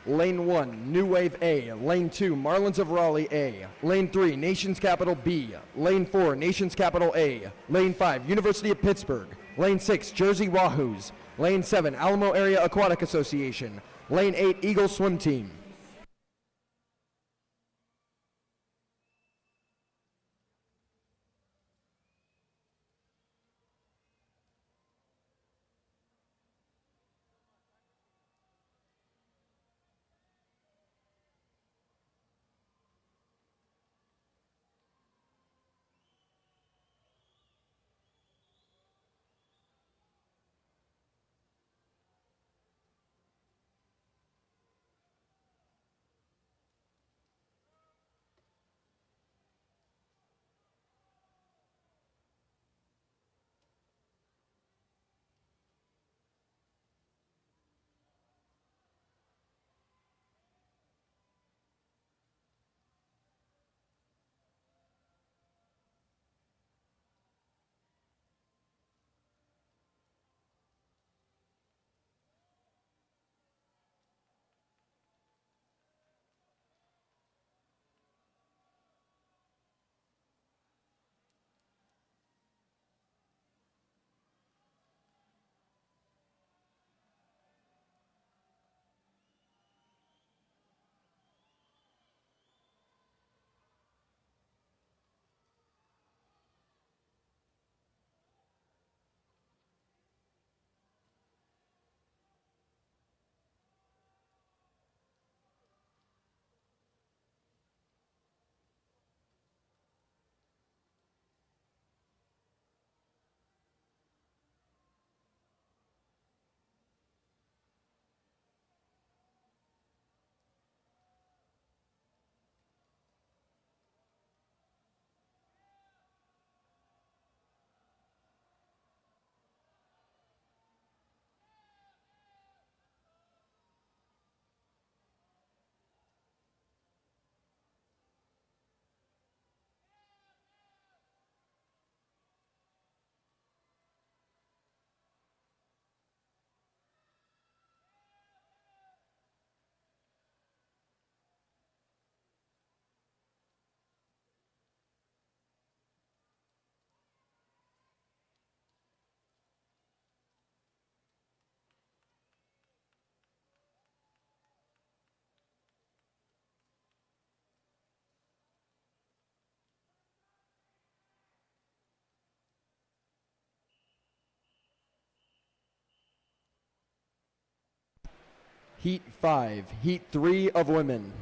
S1: Lane 1, New Wave A. Lane 2, Marlins of Raleigh A. Lane 3, Nation's Capital B. Lane 4, Nation's Capital A. Lane 5, University of Pittsburgh. Lane 6, Jersey Wahoos. Lane 7, Alamo Area Aquatic Association. Lane 8, Eagle Swim Team. Heat 5, Heat 3 of women.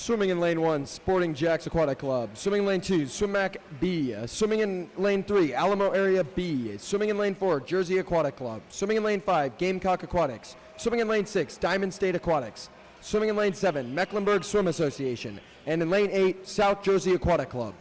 S1: Swimming in lane 1, Sporting Jacks Aquatic Club. Swimming in lane 2, Swimmac B. Swimming in lane 3, Alamo Area B. Swimming in lane 4, Jersey Aquatic Club. Swimming in lane 5, Gamecock Aquatics. Swimming in lane 6, Diamond State Aquatics. Swimming in lane 7, Mecklenburg Swim Association. And in lane 8, South Jersey Aquatic Club.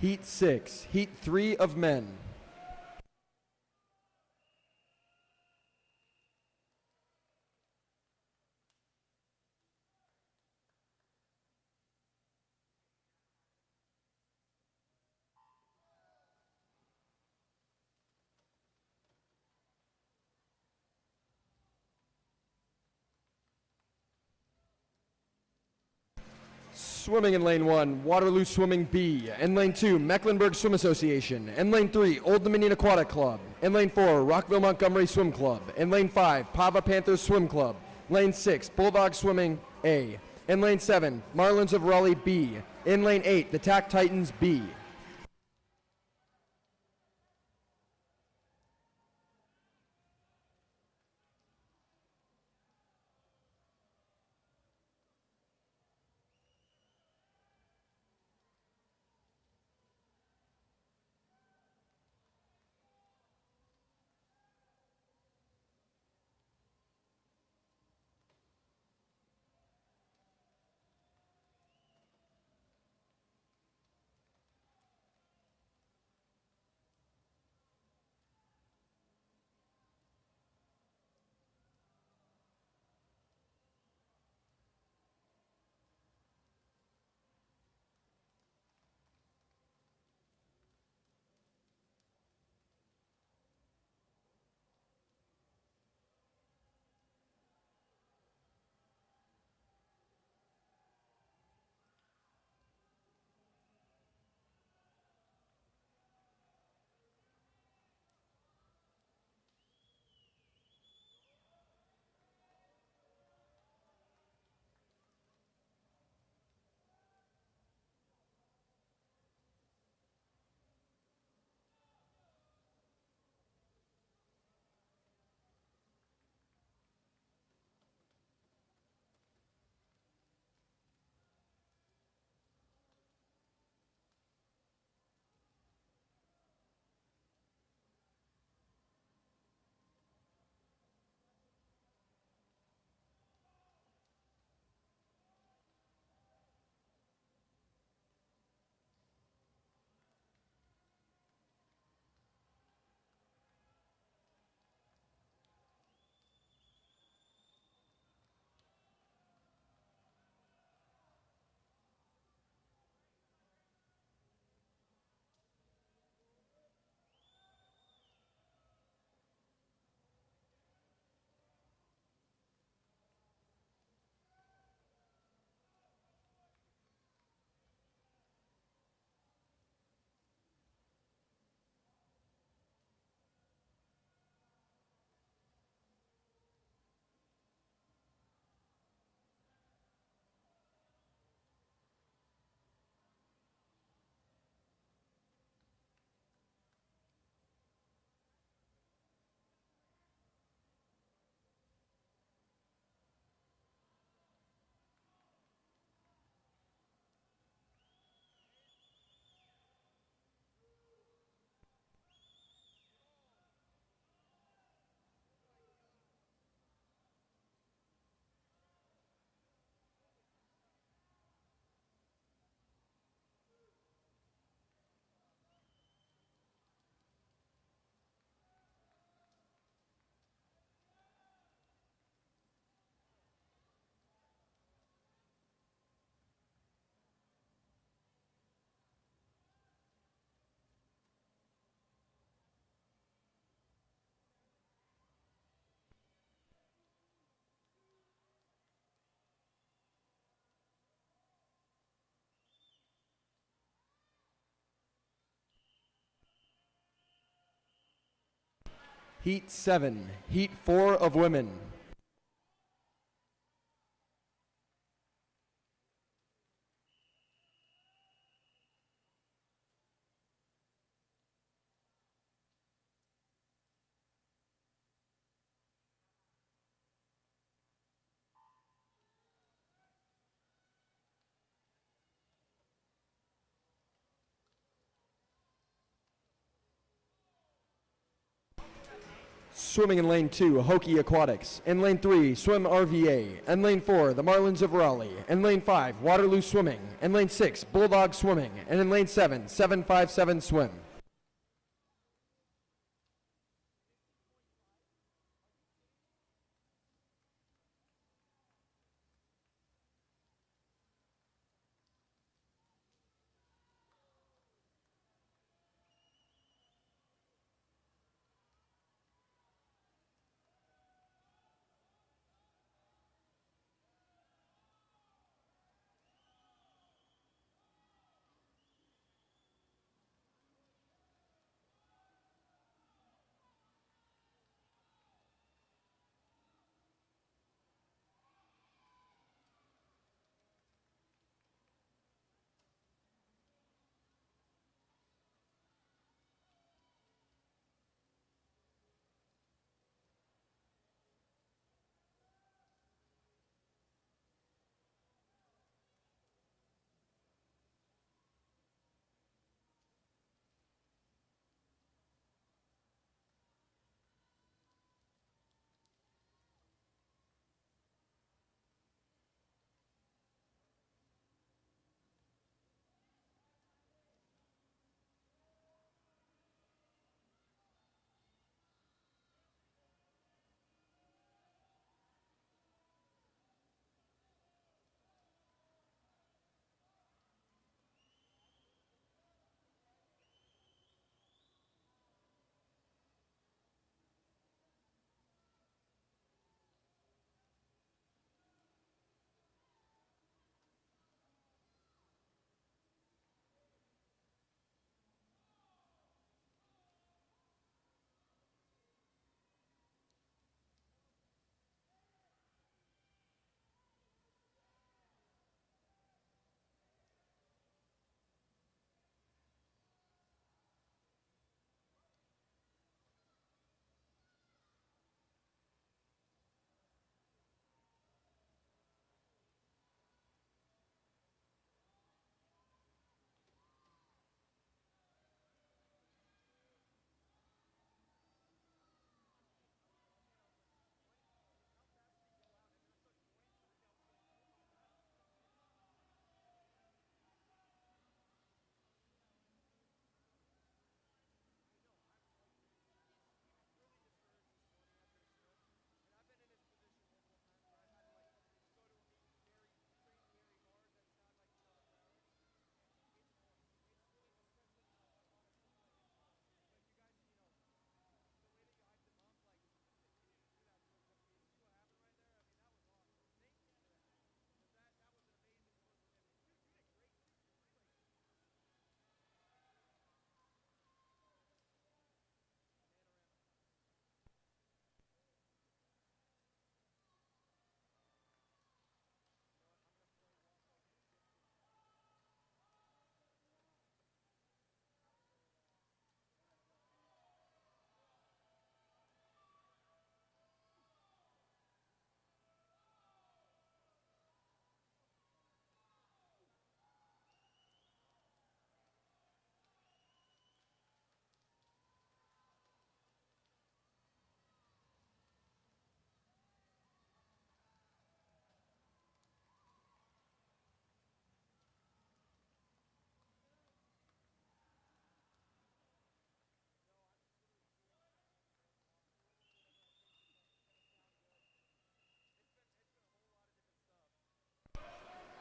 S1: Heat 6, Heat 3 of men. Swimming in lane 1, Waterloo Swimming B. In lane 2, Mecklenburg Swim Association. In lane 3, Old Dominion Aquatic Club. In lane 4, Rockville Montgomery Swim Club. In lane 5, Pava Panthers Swim Club. Lane 6, Bulldog Swimming A. In lane 7, Marlins of Raleigh B. In lane 8, the TAC Titans B. Heat 7, Heat 4 of women. Swimming in lane 2, Hokie Aquatics. In lane 3, Swim RVA. In lane 4, the Marlins of Raleigh. In lane 5, Waterloo Swimming. In lane 6, Bulldog Swimming. And in lane 7, 757 Swim.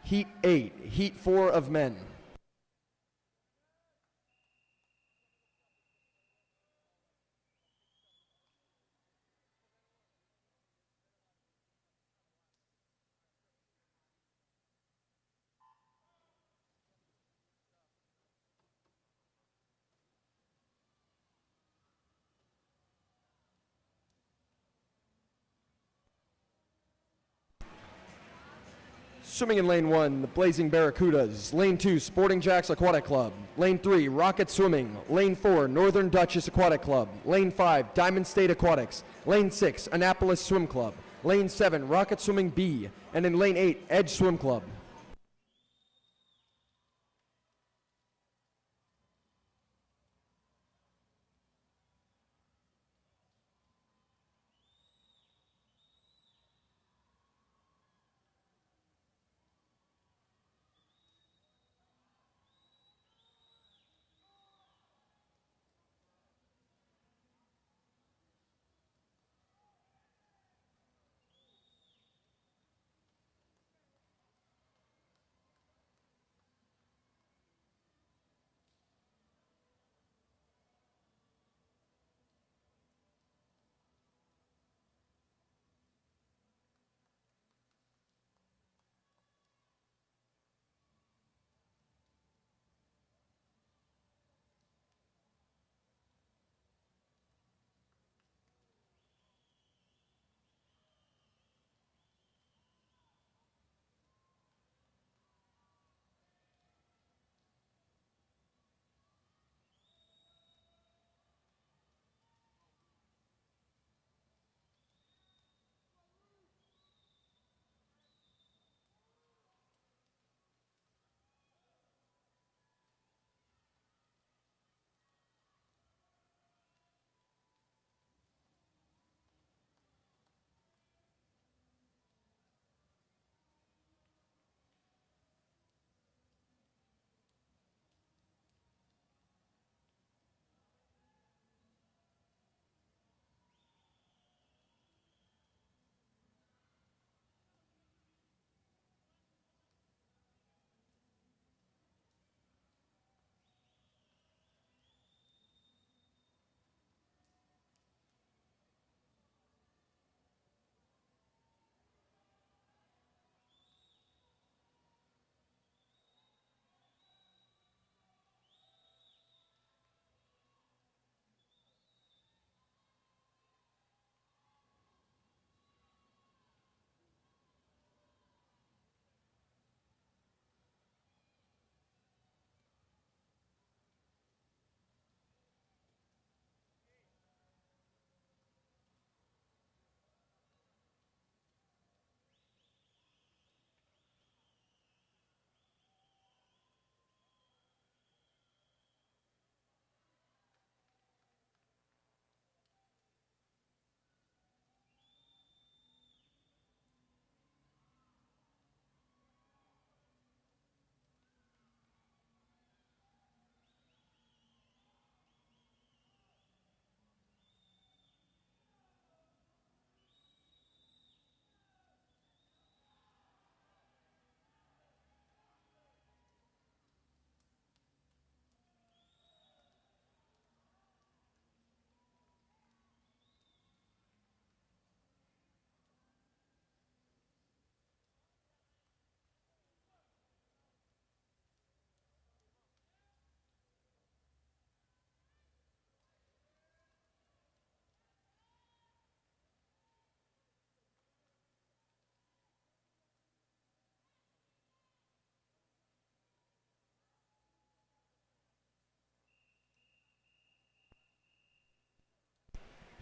S1: Heat 8, Heat 4 of men. Swimming in lane 1, the Blazing Barracudas. Lane 2, Sporting Jacks Aquatic Club. Lane 3, Rocket Swimming. Lane 4, Northern Duchess Aquatic Club. Lane 5, Diamond State Aquatics. Lane 6, Annapolis Swim Club. Lane 7, Rocket Swimming B. And in lane 8, Edge Swim Club.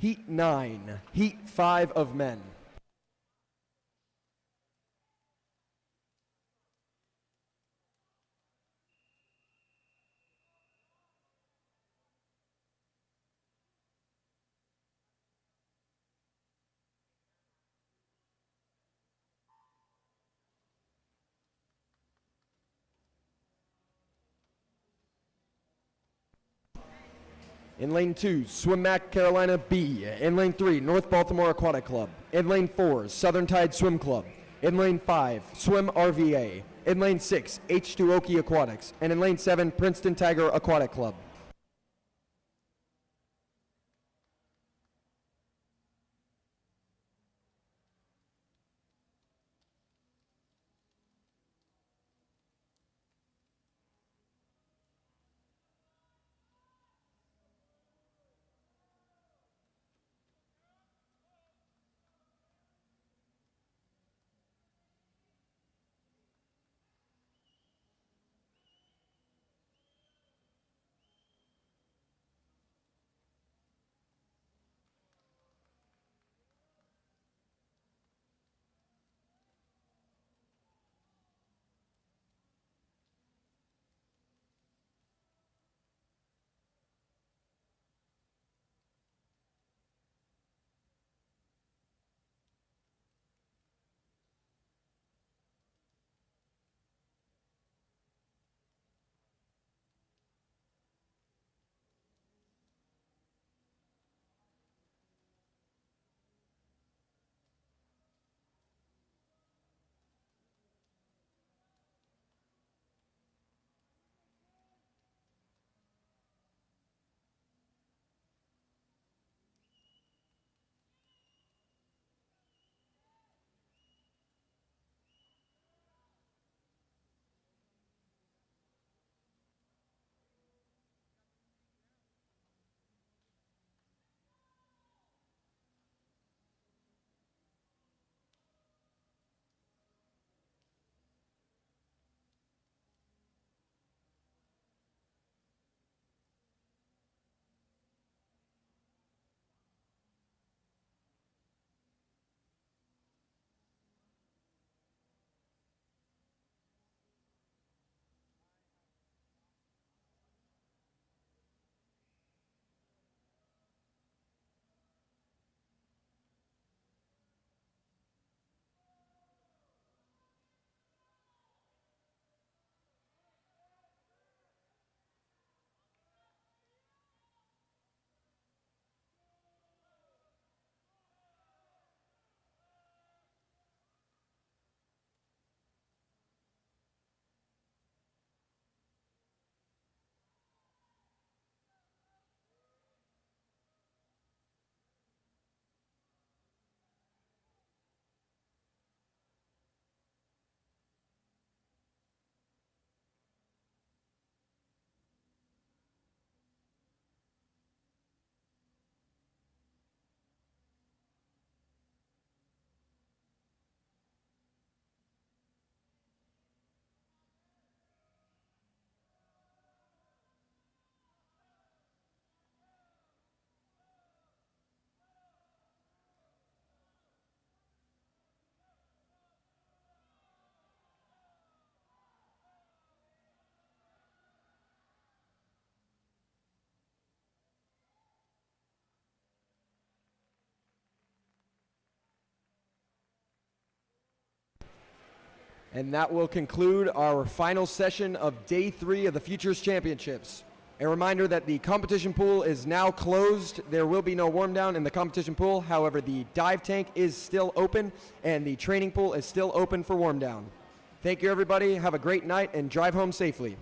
S1: Heat 9, Heat 5 of men. In lane 2, Swim Mac Carolina B. In lane 3, North Baltimore Aquatic Club. In lane 4, Southern Tide Swim Club. In lane 5, Swim RVA. In lane 6, H2 Okie Aquatics. And in lane 7, Princeton Tiger Aquatic Club. And that will conclude our final session of day 3 of the Futures Championships. A reminder that the competition pool is now closed. There will be no warm down in the competition pool. However, the dive tank is still open and the training pool is still open for warm down. Thank you, everybody. Have a great night and drive home safely.